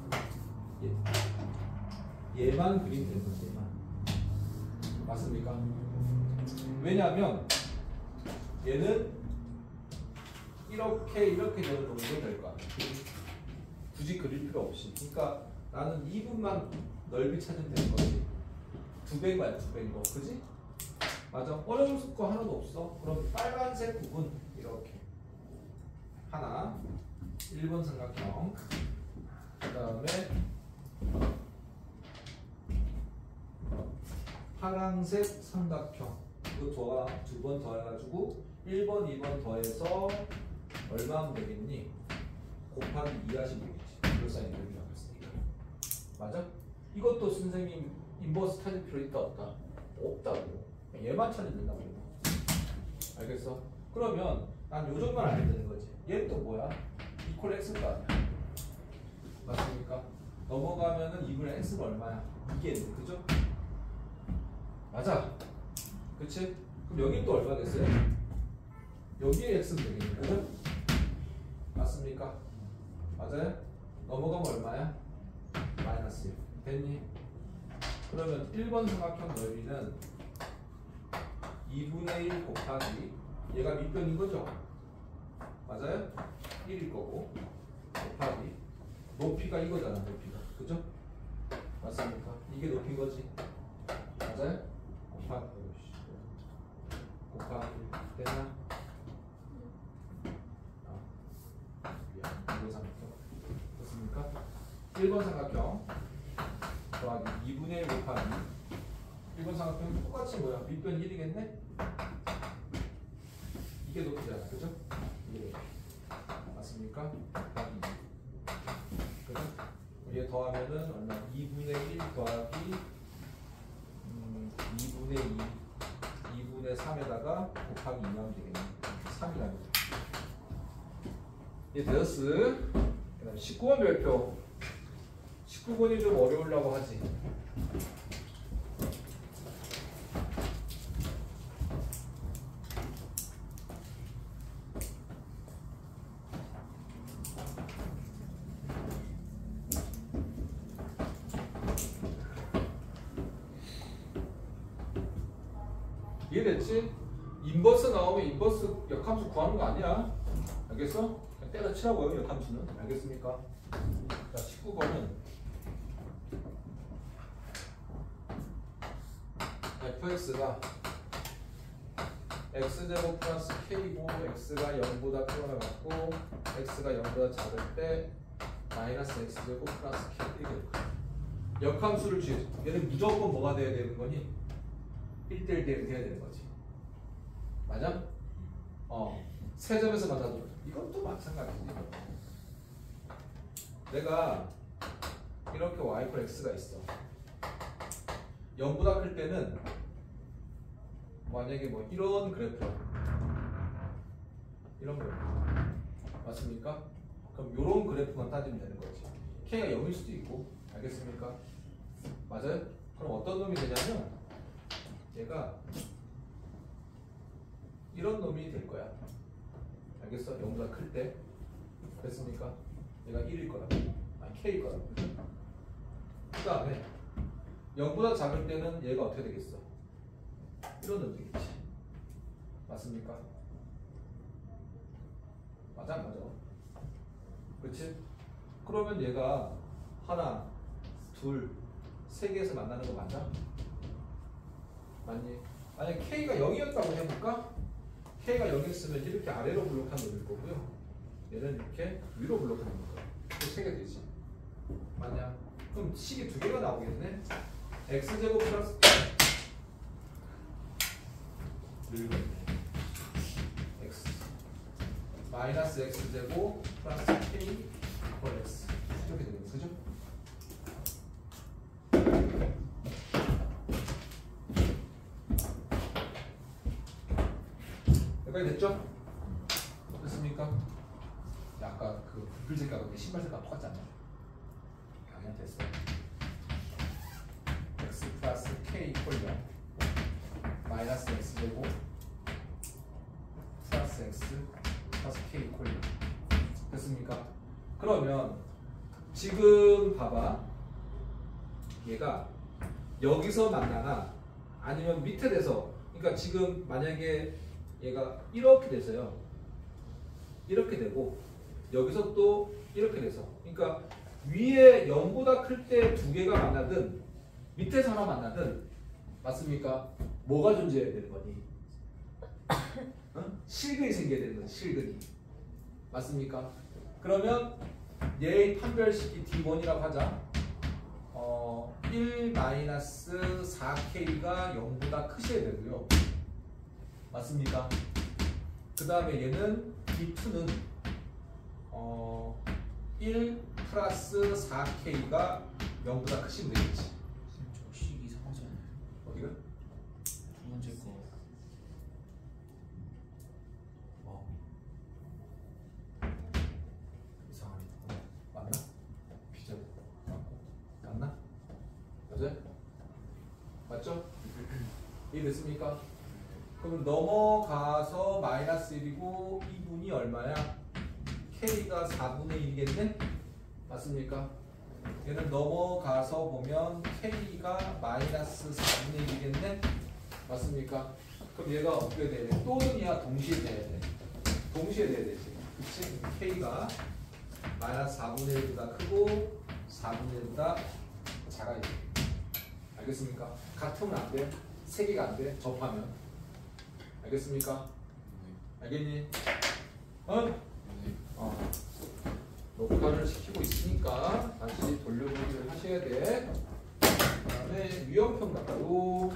얘만 그림 되는 거지. 얘만. 맞습니까? 왜냐하면 얘는 이렇게 되는 놈도 될 거야. 굳이 그릴 필요 없이. 그러니까 나는 2분만 넓이 찾으면 되는 거지. 2배인 거야, 2배인 거. 그지? 맞아. 어려울 거 하나도 없어. 그럼 빨간색 부분 이렇게 하나 1번 삼각형 그 다음에 파란색 삼각형 이거 두 번 더해가지고 1번, 2번 더해서 얼마 하면 되겠니? 곱하기 2 하시면 되겠지. 그럴싸히 넓이라고 했으니까. 맞아? 이것도 선생님 인버스 찾을 필요 있다 없다? 없다고. 얘만 찾으면 된다고. 알겠어? 그러면 난 요 정도만 알면 되는 거지. 얘는 또 뭐야? 이퀄 x가 아니야. 맞습니까? 넘어가면은 2분의 x가 얼마야? 이게 있네. 그죠? 맞아. 그치? 그럼 여긴 또 얼마 됐어요? 여기에 x는 되겠네. 그죠? 맞습니까? 맞아요? 넘어가면 얼마야? 마이너스 1. 됐니? 그러면 1번 삼각형 넓이는 2분의 1 곱하기 얘가 밑변인 거죠? 맞아요? 1일 거고 곱하기 높이가 이거잖아. 높이가. 그죠? 맞습니까? 이게 높인 거지. 맞아요? 곱하기 됐나? 2번 삼각형 됐습니까? 1번 삼각형 더하기 2분의 1 곱하기 1번 삼각형은 똑같이 뭐야? 밑변 1이겠네? 이게 높이잖아. 그죠? 이게 맞습니까? 곱하기 2 그죠? 얘 더하면은 얼마? 2분의 1 더하기 2분의 2분의 3에다가 곱하기 2 하면 되겠네. 3이라고. 얘 되었어. 그 다음 19번 별표. 19번이 좀 어려우려고 하지. 이해됐지? 인버스 나오면 인버스 역함수 구하는 거 아니야. 알겠어? 그냥 때려치라고요. 역함수는. 알겠습니까? 자, 19번은 fx가 x제곱 플러스 k고 x가 0보다 크거나 같고 x가 0보다 작을 때 마이너스 x제곱 플러스 k 이렇게 될 거야. 역함수를 취해. 얘는 무조건 뭐가 돼야 되는 거니? 1대1 돼야 되는 거지. 맞아? 세 점에서 맞아도 이것도 마찬가지지. 내가 이렇게 y = x가 있어. 0보다 클 때는 만약에 뭐 이런 그래프 이런 그래프 맞습니까? 그럼 이런 그래프만 따지면 되는 거지. k가 0일 수도 있고. 알겠습니까? 맞아요? 그럼 어떤 놈이 되냐면 얘가 이런 놈이 될 거야. 알겠어? 0보다 클 때. 됐습니까? 얘가 1일 거라고. 아니 k일 거라고. 그 다음에 0보다 작을 때는 얘가 어떻게 되겠어? 이런 놈 되겠지. 맞습니까? 맞아 안 맞아? 그렇지? 그러면 얘가 하나, 둘, 세 개에서 만나는 거 맞아? 맞니? 만약 K가 0이었다고 해볼까? K가 0이었으면 이렇게 아래로 블록한 놈일 거고요. 얘는 이렇게 위로 블록한 놈일 거야. 또 3개 되지. 만약 그럼 식이 2개가 나오겠네. x제곱 플러스 늙었네. x 마이너스 x제곱 플러스 k 이퀄 x 이렇게 되는 거죠. 여기까지 됐죠? 됐습니까? 아까 그 불필 색깔과 신발 색깔 똑같지 않나요? 당연히 됐어. x 플러스 k 이퀄 0 마이너스 x 제곱 플러스 x 플러스 k 이퀄 0 됐습니까? 그러면 지금 봐봐. 얘가 여기서 만나나 아니면 밑에 돼서, 그러니까 지금 만약에 얘가 이렇게 돼서요. 이렇게 되고 여기서 또 이렇게 돼서, 그러니까 위에 0보다 클 때 2개가 만나든 밑에서 하나 만나든 맞습니까? 뭐가 존재해야 되는 거니? 어? 실근이 생겨야 되는 거지. 실근이 맞습니까? 그러면 얘의 판별식이 D1이라고 하자. 1-4K가 0보다 크셔야 되고요. 맞습니까? 그 다음에 얘는 D2는 1 플러스 4K가 0보다 크시면 되겠지. 저식 이상하잖아요. 어디가? 두 번째 거. 이상하네. 맞나? 비전 맞나? 맞아요? 맞죠? 이해됐습니까? 그럼 넘어가서 마이너스 1이고 2분이 얼마야? K가 4분의 1이겠네? 맞습니까? 얘는 넘어가서 보면 K가 마이너스 4분의 1이겠네? 맞습니까? 그럼 얘가 어떻게 돼야 돼? 또는이야 동시에 돼야 돼. 동시에 돼야 되지. 그치? K가 마이너스 4분의 1보다 크고 4분의 1보다 작아야 돼. 알겠습니까? 같으면 안 돼. 3개가 안 돼. 접하면. 알겠습니까? 알겠니? 녹화를 시키고 있으니까 다시 돌려보기를 하셔야 돼. 그 다음에 유형평 나가요.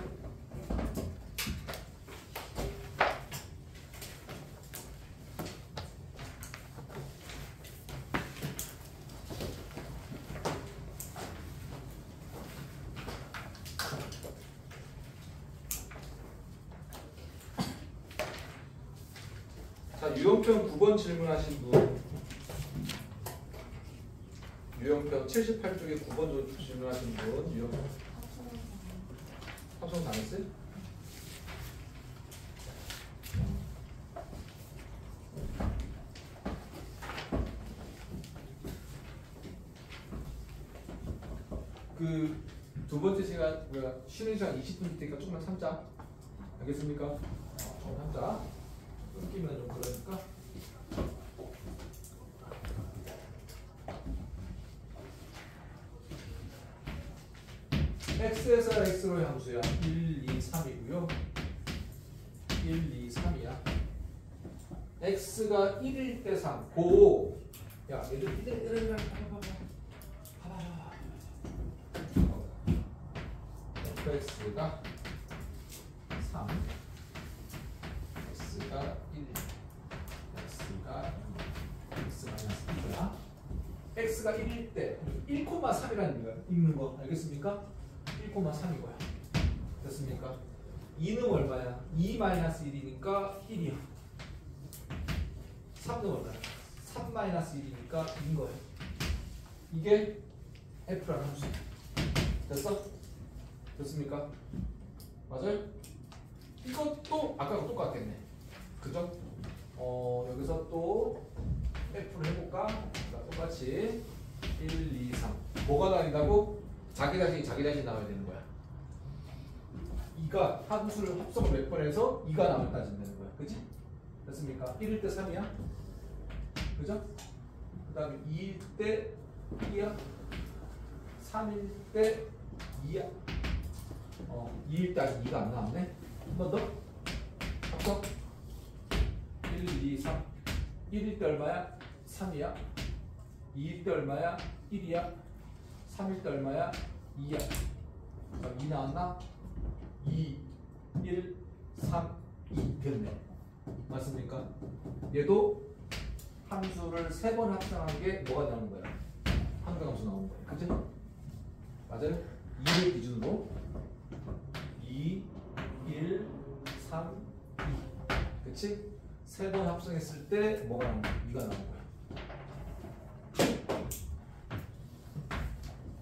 자, 유형평 9번 질문하신 분. 유형평 78쪽에 9번 질문하신 분. 유형평 합성 당했어요? 그 두 번째 시간 쉬는 시간 20분 뒤니까 조금만 참자. 알겠습니까? 조금 참자. 끊기면 좀 그러니까. x에서 x로의 함수야. 1, 2, 3이고요. 1, 2, 3이야. x가 1일 때 3. 고. 야, 얘들 이래 봐봐. fx가 3. x가 1. x가 2. x 마이너스 2야. x가 1일 때 1,3이라는 읽는 거 알겠습니까? 1,3인 거야. 됐습니까? 2는 얼마야? 2 마이너스 1이니까 1이야. 3는 얼마야? 3 마이너스 1이니까 2인 거야. 이게 f라는 함수야. 됐어? 됐습니까? 맞아요? 이것도 아까랑 똑같겠네. 그죠? 여기서 또 f를 해볼까? 똑같이 1, 2, 3. 뭐가 다르다고? 자기 자신 나와야 되는 거야. 2가 함수를 합성을 몇 번 해서 2가 나오면 따진다는 거야. 그치? 됐습니까? 1일 때 3이야. 그죠? 그 다음에 2일 때 1이야. 3일 때 2야. 2일 때 아직 2가 안 나왔네. 한 번 더. 합성. 1, 2, 3. 1일 때 얼마야? 3이야. 2일 때 얼마야? 1이야. 3일 때 얼마야? 2야. 2 나왔나? 2, 1, 3, 2 됐네. 맞습니까? 얘도 함수를 3번 합성한 게 뭐가 나오는 거야? 함수함수 나오는 거야. 그치? 맞아요? 2를 기준으로 2, 1, 3, 2 그치? 3번 합성했을 때 뭐가 나오는 거야? 2가 나오는 거야.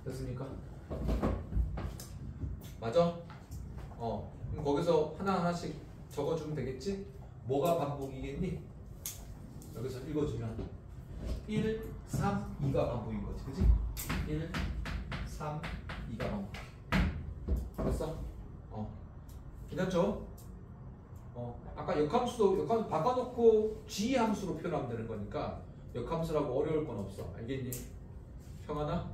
됐습니까? 맞아? 그럼 거기서 하나하나씩 적어주면 되겠지? 뭐가 반복이겠니? 여기서 읽어주면 1, 3, 2가 반복인 거지, 그치? 1, 3, 2가 반복. 됐어? 괜찮죠? 아까 역함수 바꿔놓고 G 함수로 표현하면 되는 거니까 역함수라고 어려울 건 없어. 알겠니? 평안아?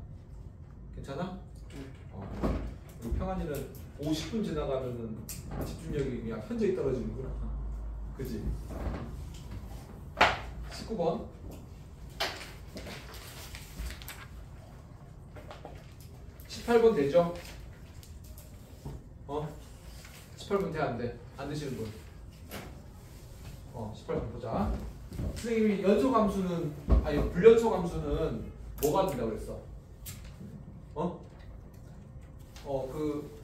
괜찮아? 우리 평안이는 50분 지나가면은 집중력이 그냥 현저히 떨어지는구나. 그지? 19번. 18번 되죠? 18번 돼, 안 돼? 안 되시는 분? 18번 보자. 선생님이 연소함수는, 불연소함수는 뭐가 된다고 그랬어? 그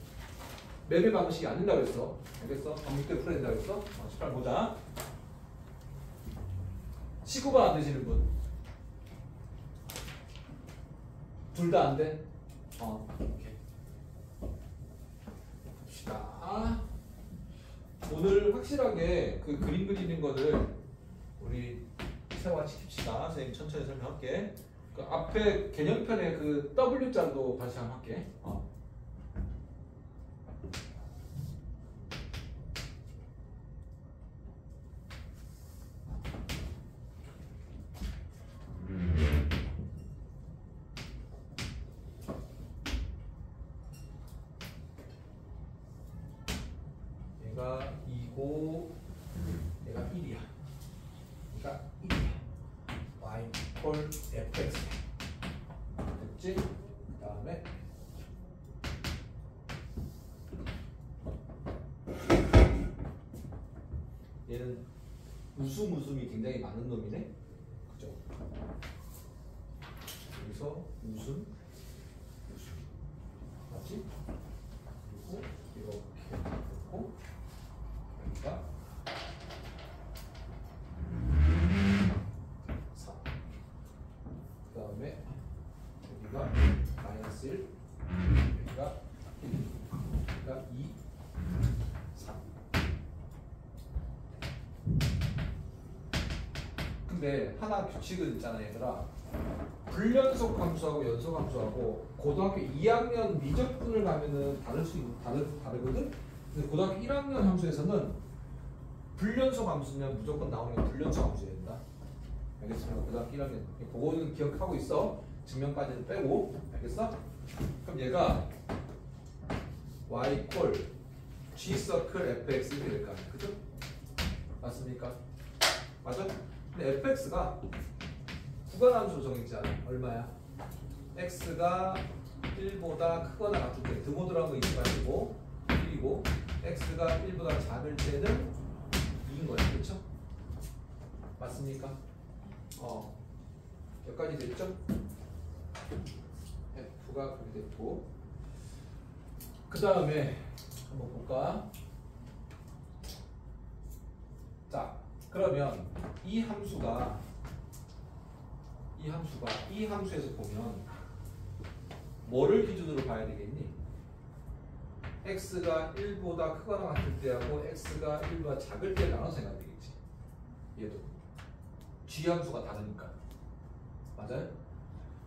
맵의 방식이 안 된다고 그랬어. 알겠어? 방식대로 풀어야 된다고 그랬어? 18번 보자. 19번 안 되시는 분? 둘 다 안 돼? 오케이. 봅시다. 오늘 확실하게 그 그림 그리는 거를 우리 세화시킵시다. 선생님 천천히 설명할게. 그 앞에 개념편에 그 W자도 다시 한번 할게. 얘가 2고 얘가 1이야. 얘가 1이야. y 콜 fx 됐지? 그 다음에 얘는 웃음이 굉장히 많은 놈이네. 그죠? 여기서 웃음 맞지? 그리고 이렇게 놓고 여기가 4. 그 다음에 여기가 마이너스 1, 여기가 1, 여기가 2, 3. 근데 하나 규칙은 있잖아 얘들아. 불연속 함수하고 연속 함수하고 고등학교 2학년 미적분을 가면은 다르거든? 근데 고등학교 1학년 함수에서는 불연속 함수면 무조건 나오는 게 불연속 함수여야 된다. 알겠습니까? 고등학교 1학년. 그거는 기억하고 있어. 증명까지는 빼고. 알겠어? 그럼 얘가 y 콜 g 서클 fx 이렇게 될 거 아니야. 그죠? 맞습니까? 맞아? 근데 fx가 구간함수로 정했잖아. 얼마야? x가 1보다 크거나 같을 때 등호 들어간 거 잊지 마시고 1이고 x가 1보다 작을 때는 2인 거야. 그렇죠? 맞습니까? 여기까지 됐죠? f가 그렇게 됐고 그 다음에 한번 볼까? 자 그러면 이 함수에서 보면 뭐를 기준으로 봐야 되겠니? x가 1보다 크거나 같을 때하고 x가 1보다 작을 때 나눠서 생각해야 되겠지. 얘도 g 함수가 다르니까. 맞아요?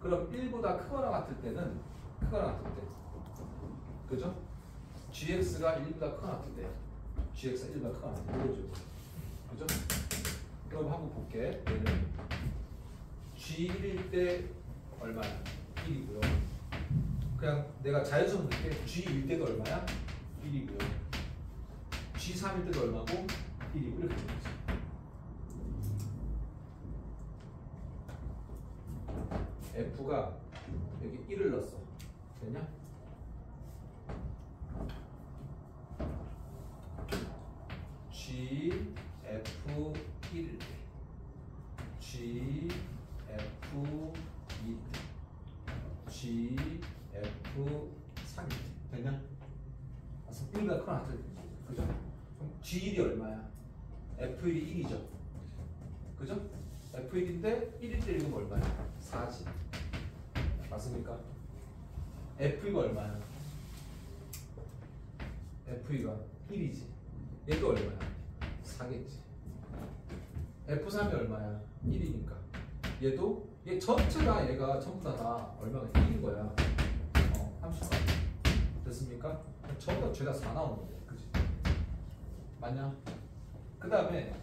그럼 1보다 크거나 같을 때는 그죠? gx가 1보다 크거나 같을 때 gx가 1보다 크거나 같을 때 이거죠. 그죠? 그럼 한번 볼게. 얘는 G1일 때 얼마야? 1이고요. 그냥 내가 자연수로 넣을게. G1 때도 얼마야? 1이고요. G3일 때도 얼마고 1이고 이렇게 되는 거지. F가 여기 1을 넣었어. 됐냐? G F 1 G F 2 G F 3 됐냐? 1보다 크나 같아. 그죠? 그럼 G1이 얼마야? F1이 1이죠. 그죠? F1인데 1일 때 이건 얼마야? 4지. 맞습니까? F2가 얼마야? F2가 1이지. 얘도 얼마야? 4겠지. F3이 얼마야? 1이니까. 얘도 얘 전체가 얘가 전부 다 얼마가 1인 거야. 함수가. 됐습니까? 전부 다 죄가 4 나오는 거야. 그지? 맞냐? 그 다음에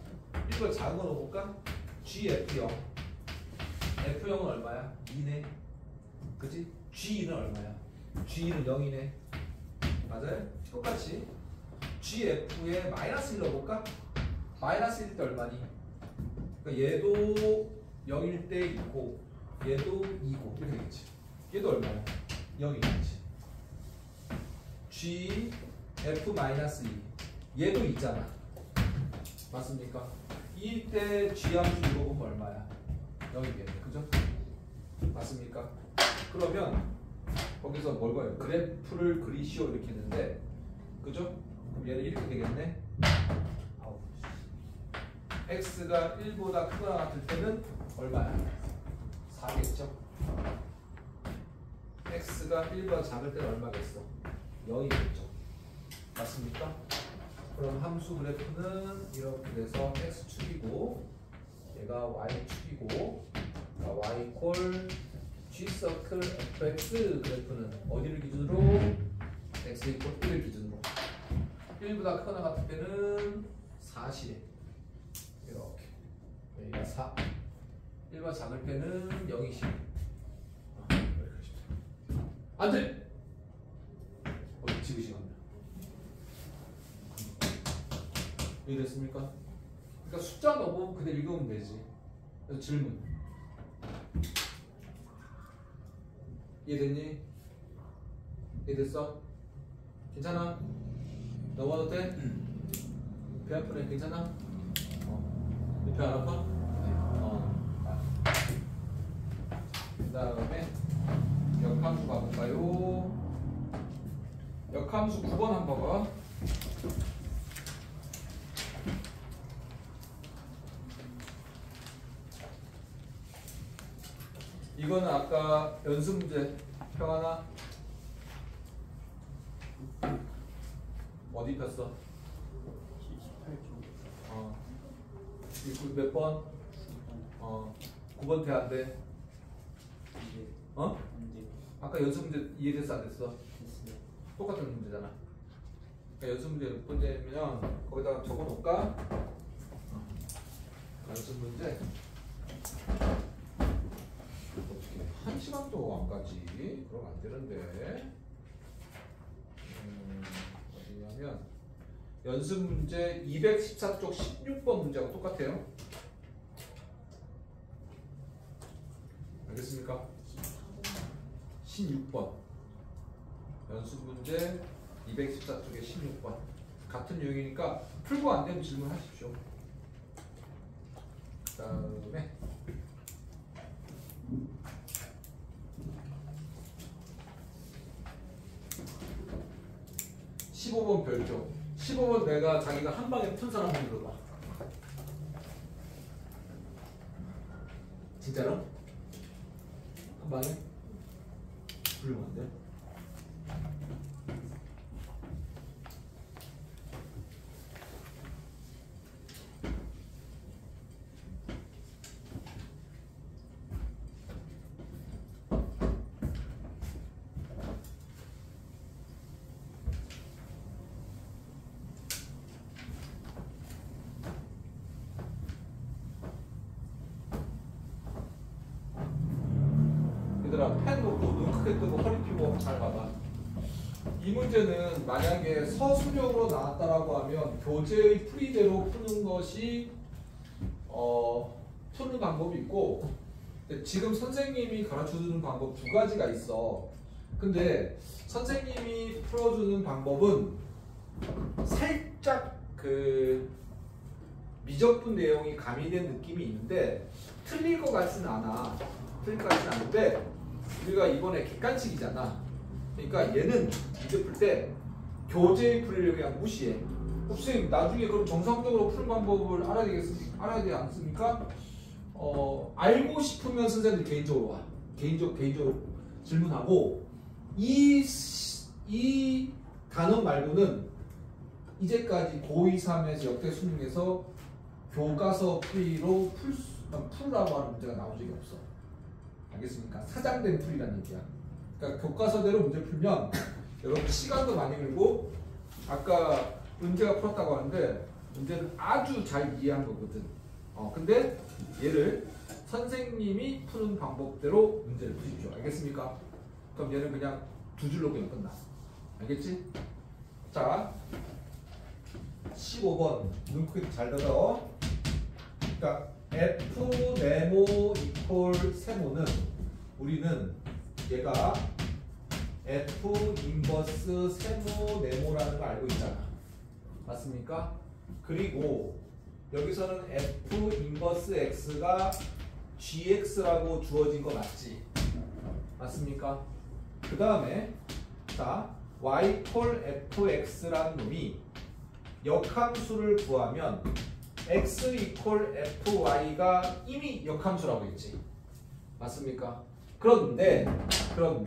이걸 작은 거 넣어볼까? GF0. F0은 얼마야? 2네. 그지? G2는 얼마야? G2는 0이네. 맞아요? 똑같이 GF에 마이너스 1 넣어볼까? 마이너스 1일 때 얼마니? 그러니까 얘도 0일 때 있고 얘도 2고 이렇게 되겠지. 얘도 얼마야? 0이겠지. GF 마이너스 2 얘도 있잖아. 맞습니까? 2일 때 G함수 이거 보면 얼마야? 0이겠네. 그죠? 맞습니까? 그러면 거기서 뭘 봐요? 그래프를 그리시오 이렇게 했는데 그죠? 그럼 얘는 이렇게 되겠네. x가 1보다 크거나 같을 때는 얼마야? 4겠죠? x가 1보다 작을 때는 얼마겠어? 0이겠죠? 맞습니까? 그럼 함수 그래프는 이렇게 돼서 x축이고 얘가 y축이고 y 콜 g 서클 fx 그래프는 어디를 기준으로? x 이퀄 1을 기준으로 1보다 크거나 같을 때는 4시 이렇게 여기가 4 1보다 작을 때는 0이시 안돼! 어디 지그시간이야 이해됐습니까? 그러니까 숫자 넣어보면 그대로 읽으면 되지. 그래서 질문 이해됐니? 이해됐어? 괜찮아? 넘어도 돼? 배 아프네? 괜찮아? 배 안 아파? 그 다음에 역함수 가볼까요? 역함수 9번 한번 봐. 이거는 아까 연습 문제 평하나? 어디 폈어? 78쪽. 몇 번? 9번 돼 안 돼? 이제 어? 문제 아까 연습 문제 이해됐어 안 됐어? 됐어요. 똑같은 문제잖아. 그러니까 연습 문제 몇 번째면 거기다가 적어 놓을까? 연습 문제 어떻게 1시간도 안 가지? 그럼 안 되는데. 어디냐면 연습 문제 214쪽 16번 문제하고 똑같아요. 알겠습니까? 16번 연습 문제 214쪽에 16번 같은 유형이니까 풀고 안 되면 질문하십시오. 그 다음에 15번 별표 15번 내가 자기가 한 방에 푼 사람 한번 들어봐. 진짜로? 한 방에? 훌륭한데? 얘들아 펜 놓고 눈 크게 뜨고 허리 펴고 잘 봐봐. 이 문제는 만약에 서술형으로 나왔다라고 하면 교재의 풀이대로 푸는 것이 푸는 방법이 있고, 근데 지금 선생님이 가르쳐주는 방법 두 가지가 있어. 근데 선생님이 풀어주는 방법은 살짝 그 미적분 내용이 가미된 느낌이 있는데 틀릴 것 같지는 않아. 틀릴 것 같지는 않은데 우리가 이번에 객관식이잖아. 그러니까 얘는 문제 풀 때 교재의 풀이를 그냥 무시해. 선생님 나중에 그럼 정상적으로 푸는 방법을 알아야 되지 않습니까? 알고 싶으면 선생님 개인적으로 와. 개인적으로 질문하고 이 단원 말고는 이제까지 고2, 3에서 역대 수능에서 교과서 풀이로 풀으라고 하는 문제가 나온 적이 없어. 알겠습니까? 사장된 풀이라는 얘기야. 그러니까 교과서대로 문제 풀면 여러분 시간도 많이 들고 아까 은재가 풀었다고 하는데 문제는 아주 잘 이해한 거거든. 근데 얘를 선생님이 푸는 방법대로 문제를 푸십시오. 알겠습니까? 그럼 얘는 그냥 두 줄로 그냥 끝나. 알겠지? 자, 15번 눈크기 잘 들어. 그러니까 F 네모 이퀄 세모는 우리는 얘가 F 인버스 세모 네모라는 거 알고 있잖아. 맞습니까? 그리고 여기서는 F 인버스 X가 GX라고 주어진 거 맞지? 맞습니까? 그 다음에 자 Y 콜 FX라는 놈이 역함수를 구하면 X 이퀄 FY가 이미 역함수라고 했지. 맞습니까? 그런데 뭐라고?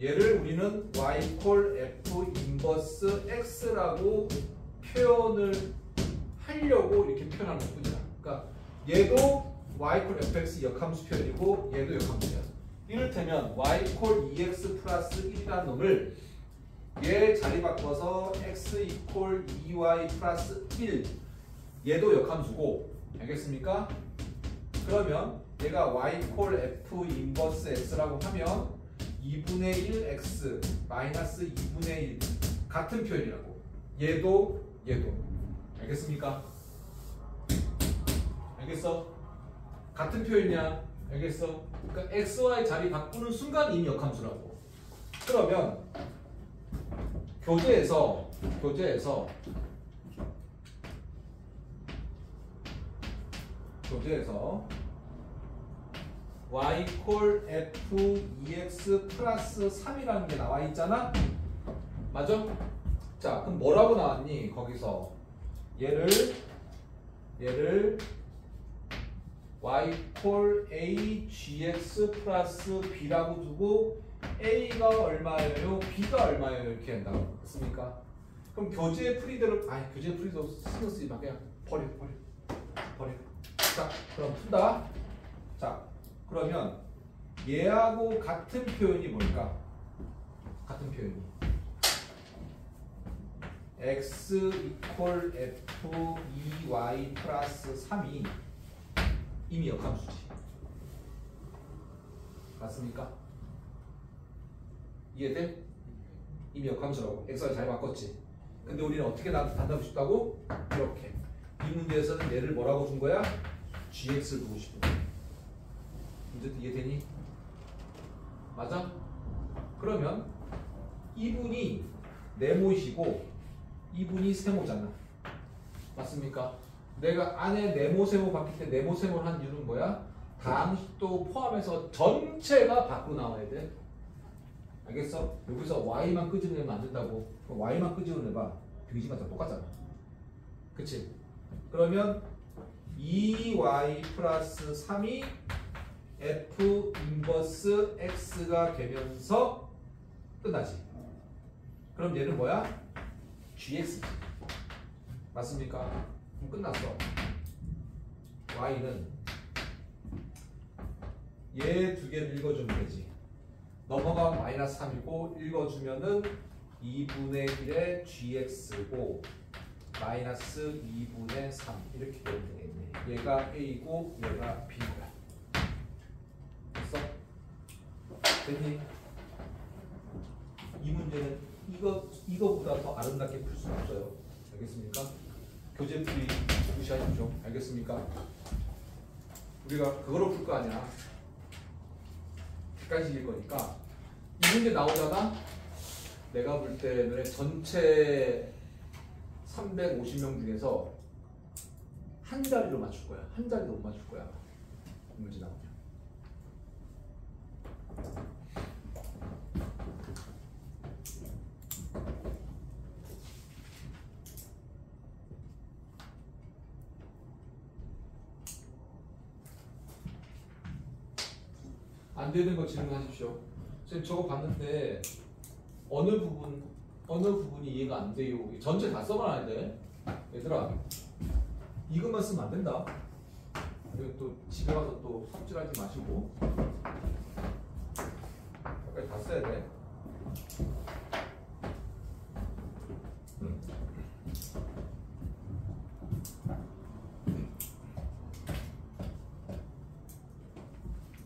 얘를 우리는 Y 콜 F 인버스 X라고 표현을 하려고 이렇게 표현하는 것뿐이야. 그러니까 얘도 Y 콜 FX 역함수 표현이고 얘도 역함수야. 이를테면 Y 콜 EX 플러스 1이라는 놈을 얘 자리 바꿔서 X 이퀄 EY 플러스 1 얘도 역함수고 알겠습니까? 그러면 얘가 Y 콜 F 인버스 X라고 하면 2분의 1 X 마이너스 2분의 1 같은 표현이라고. 얘도 알겠습니까? 알겠어? 같은 표현이야. 알겠어? 그러니까 XY 자리 바꾸는 순간 이미 역함수라고. 그러면 교재에서 Y 콜 F EX 플러스 3이라는 게 나와 있잖아? 맞아? 자, 그럼 뭐라고 나왔니? 거기서 얘를 Y 콜 A GX 플러스 B라고 두고 A가 얼마예요? B가 얼마예요? 이렇게 한다고 했습니까? 그럼 교재 풀이대로 교재 풀이도 신경 쓰지 마. 그냥 버려. 자, 그럼 푼다. 자, 그러면 얘하고 같은 표현이 뭘까? 같은 표현이 X 이퀄 F 2Y 플러스 3이 이미 역함수지. 맞습니까? 이해돼? 이미 역함수라고. X를 잘 바꿨지. 근데 우리는 어떻게 단답하고 싶다고? 이렇게. 이 문제에서는 얘를 뭐라고 준 거야? GX를 두고 싶은 거야. 문제도 이해되니? 맞아? 그러면 이분이 네모이시고 이분이 세모잖아. 맞습니까? 내가 안에 네모 세모 바뀔 때 네모 세모를 한 이유는 뭐야? 다항식도 포함해서 전체가 밖으로 나와야 돼. 알겠어? 여기서 Y만 끄집어내면 안 된다고. Y만 끄집어내봐. 등식만 다 똑같잖아. 그치? 그러면 2Y 플러스 3이 F 인버스 X가 되면서 끝나지. 그럼 얘는 뭐야? GX. 맞습니까? 그럼 끝났어. Y는 얘 두 개를 읽어주면 되지. 넘어가 마이너스 3이고 읽어주면은 2분의 1의 GX고 마이너스 2분의 3 이렇게 되면 되겠네. 얘가 A고 얘가 B고요. 됐어? 됐니? 이 문제는 이거보다 더 아름답게 풀 수는 없어요. 알겠습니까? 교재풀이 무시하십시오. 알겠습니까? 우리가 그거로 풀 거 아니야. 객관식일 거니까 이 문제 나오잖아. 내가 볼 때 너네 전체 350명 중에서 한 자리로 맞출 거야. 한 자리도 못 맞출 거야. 이 문제 나오면. 안 되는 거 질문하십시오. 선생님 저거 봤는데 어느 부분이 이해가 안 돼요. 전체 다 써봐야 돼. 얘들아 이것만 쓰면 안 된다. 이거 또 집에 가서 또 삽질하지 마시고 여기까지 다 써야 돼.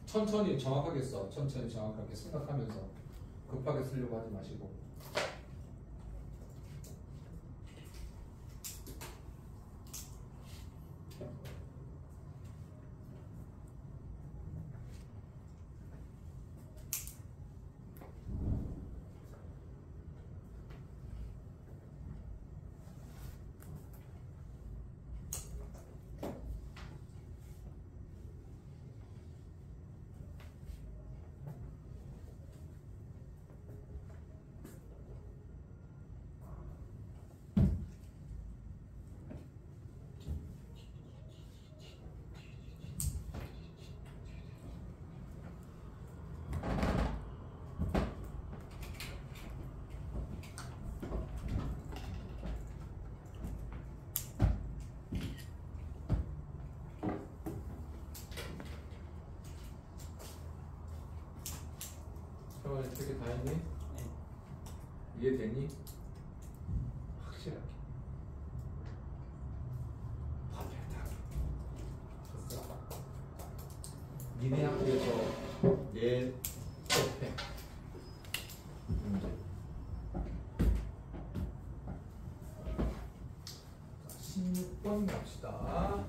천천히 정확하게 써. 천천히 정확하게 생각하면서 급하게 쓰려고 하지 마시고. 이렇게 다 했니? 네. 이해되니? 확실하게. 됐어. 니네 학교에서 내 옆에 문제. 16번 갑시다.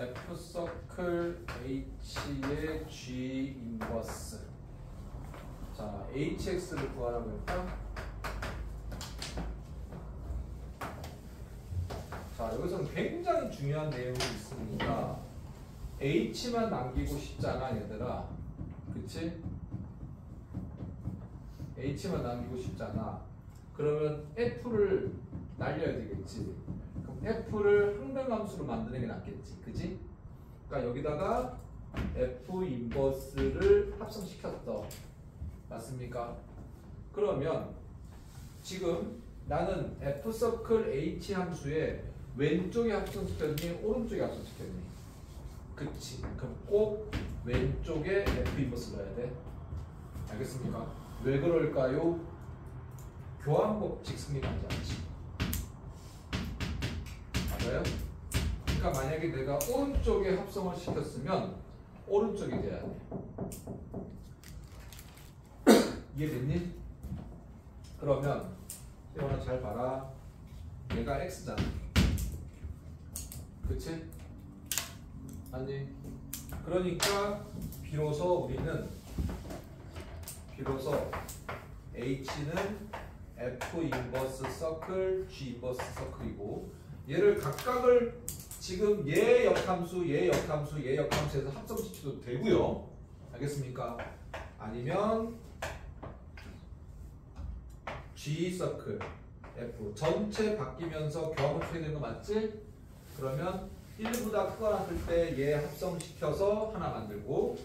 F 서클 H의 G 인버스. 자, HX를 구하라고 했다. 자, 여기서는 굉장히 중요한 내용이 있습니다. H만 남기고 싶잖아, 얘들아. 그치? H만 남기고 싶잖아. 그러면 F를 날려야 되겠지. 그럼 F를 항등함수로 만드는 게 낫겠지. 그치? 그러니까 여기다가 F 인버스를 합성시켰어. 맞습니까? 그러면 지금 나는 F 서클 H 함수에 왼쪽에 합성시켰니? 오른쪽에 합성시켰니? 그치. 그럼 꼭 왼쪽에 F 인버스 넣어야 돼. 알겠습니까? 왜 그럴까요? 교환법칙 승리가 나지 않지. 맞아요? 그러니까 만약에 내가 오른쪽에 합성을 시켰으면 오른쪽이 돼야 돼. 이해됐니? 그러면 태원아 잘 봐라. 얘가 x잖아. 그치? 아니 그러니까 비로소 H는 F 인버스 서클, G 인버스 서클이고 얘를 각각을 지금 얘 역함수, 얘 역함수, 얘 역함수에서 합성시켜도 되고요. 알겠습니까? 아니면 G 서클, F 전체 바뀌면서 교합을 해야 되는 거 맞지? 그러면 1보다 크거나 클 때 얘 합성시켜서 하나 만들고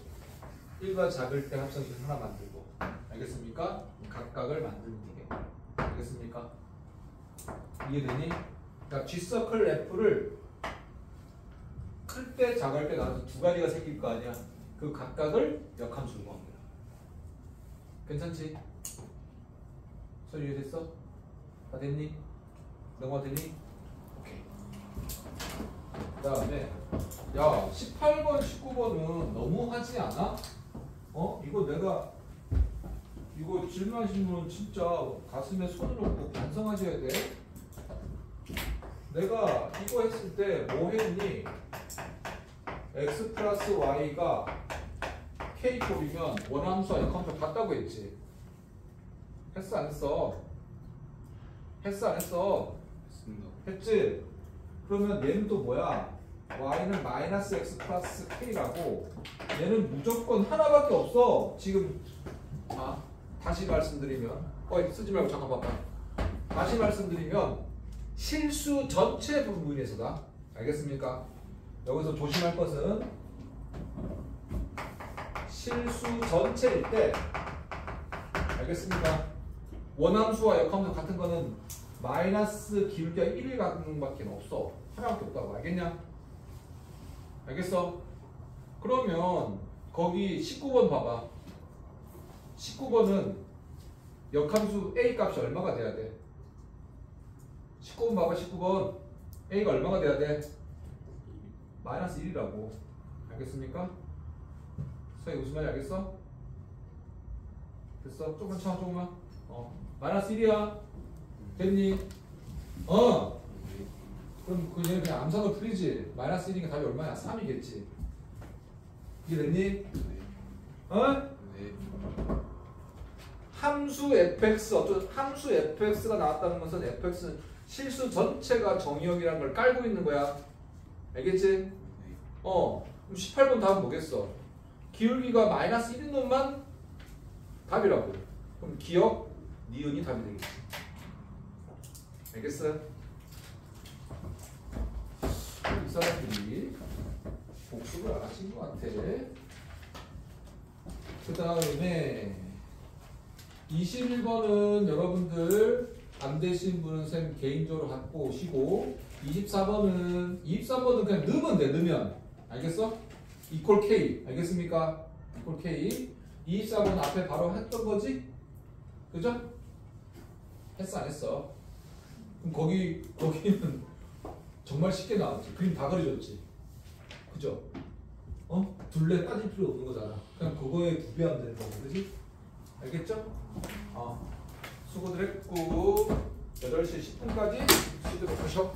1과 작을 때 합성시켜서 하나 만들고 알겠습니까? 각각을 만들면 되게 알겠습니까? 이해되니? 그러니까 G서클 F를 클 때 작을 때 나눠서 두 가지가 생길 거 아니야. 그 각각을 역함수로 합니다. 괜찮지? 소리 이해됐어? 다 됐니? 넘어가되니? 오케이. 그 다음에 야 18번 19번은 너무 하지 않아? 이거 내가 이거 질문하신 분은 진짜 가슴에 손을 얹고 반성하셔야 돼. 내가 이거 했을 때 뭐 했니? x 플러스 y가 k꼴이면 원함수와 역함수가 같다고 했지. 했어 안 했어? 했어 안 했어? 했습니다. 했지? 그러면 얘는 또 뭐야? y는 마이너스 x 플러스 k라고 얘는 무조건 하나밖에 없어. 지금 다시 말씀드리면 쓰지 말고 잠깐 봐봐. 다시 말씀드리면 실수 전체 부분에서다. 알겠습니까? 여기서 조심할 것은 실수 전체일 때 알겠습니까? 원함수와 역함수 같은 거는 마이너스 기울기가 1일 같은 밖에 없어. 하나밖에 없다고. 알겠냐? 알겠어? 그러면 거기 19번 봐봐. 19번은 역함수 A 값이 얼마가 돼야 돼? 19번 봐봐. 19번 A가 얼마가 돼야 돼? 마이너스 1이라고. 알겠습니까? 서희 무슨 말인지 알겠어? 됐어? 조금만 쳐. 조금만. 마이너스 1이야. 됐니? 그럼 그냥 암산을 풀리지. 마이너스 1이니까 답이 얼마야? 3이겠지. 이게 됐니? 네. 함수 fx 어떤 함수 fx가 나왔다는 것은 fx는 실수 전체가 정의역이라는 걸 깔고 있는 거야. 알겠지? 그럼 18번 답은 뭐겠어? 기울기가 마이너스 1인 놈만 답이라고. 그럼 기억, 니은이 답이 되겠지. 알겠어? 이 사람들이 복습을 안 하신 것 같아. 그 다음에 21번은 여러분들 안 되신 분은 쌤 개인적으로 갖고 오시고 23번은 그냥 넣으면 돼. 넣으면 알겠어? 이퀄 K 알겠습니까? 이퀄 K 24번 앞에 바로 했던 거지? 그죠? 했어 안 했어? 그럼 거기는 정말 쉽게 나왔지. 그림 다 그려줬지. 그죠? 둘레 따질 필요 없는 거잖아. 그냥 그거에 구비하면 되는 거고, 그지? 알겠죠? 수고들 했고 8시 10분까지 쉬도록 하셔.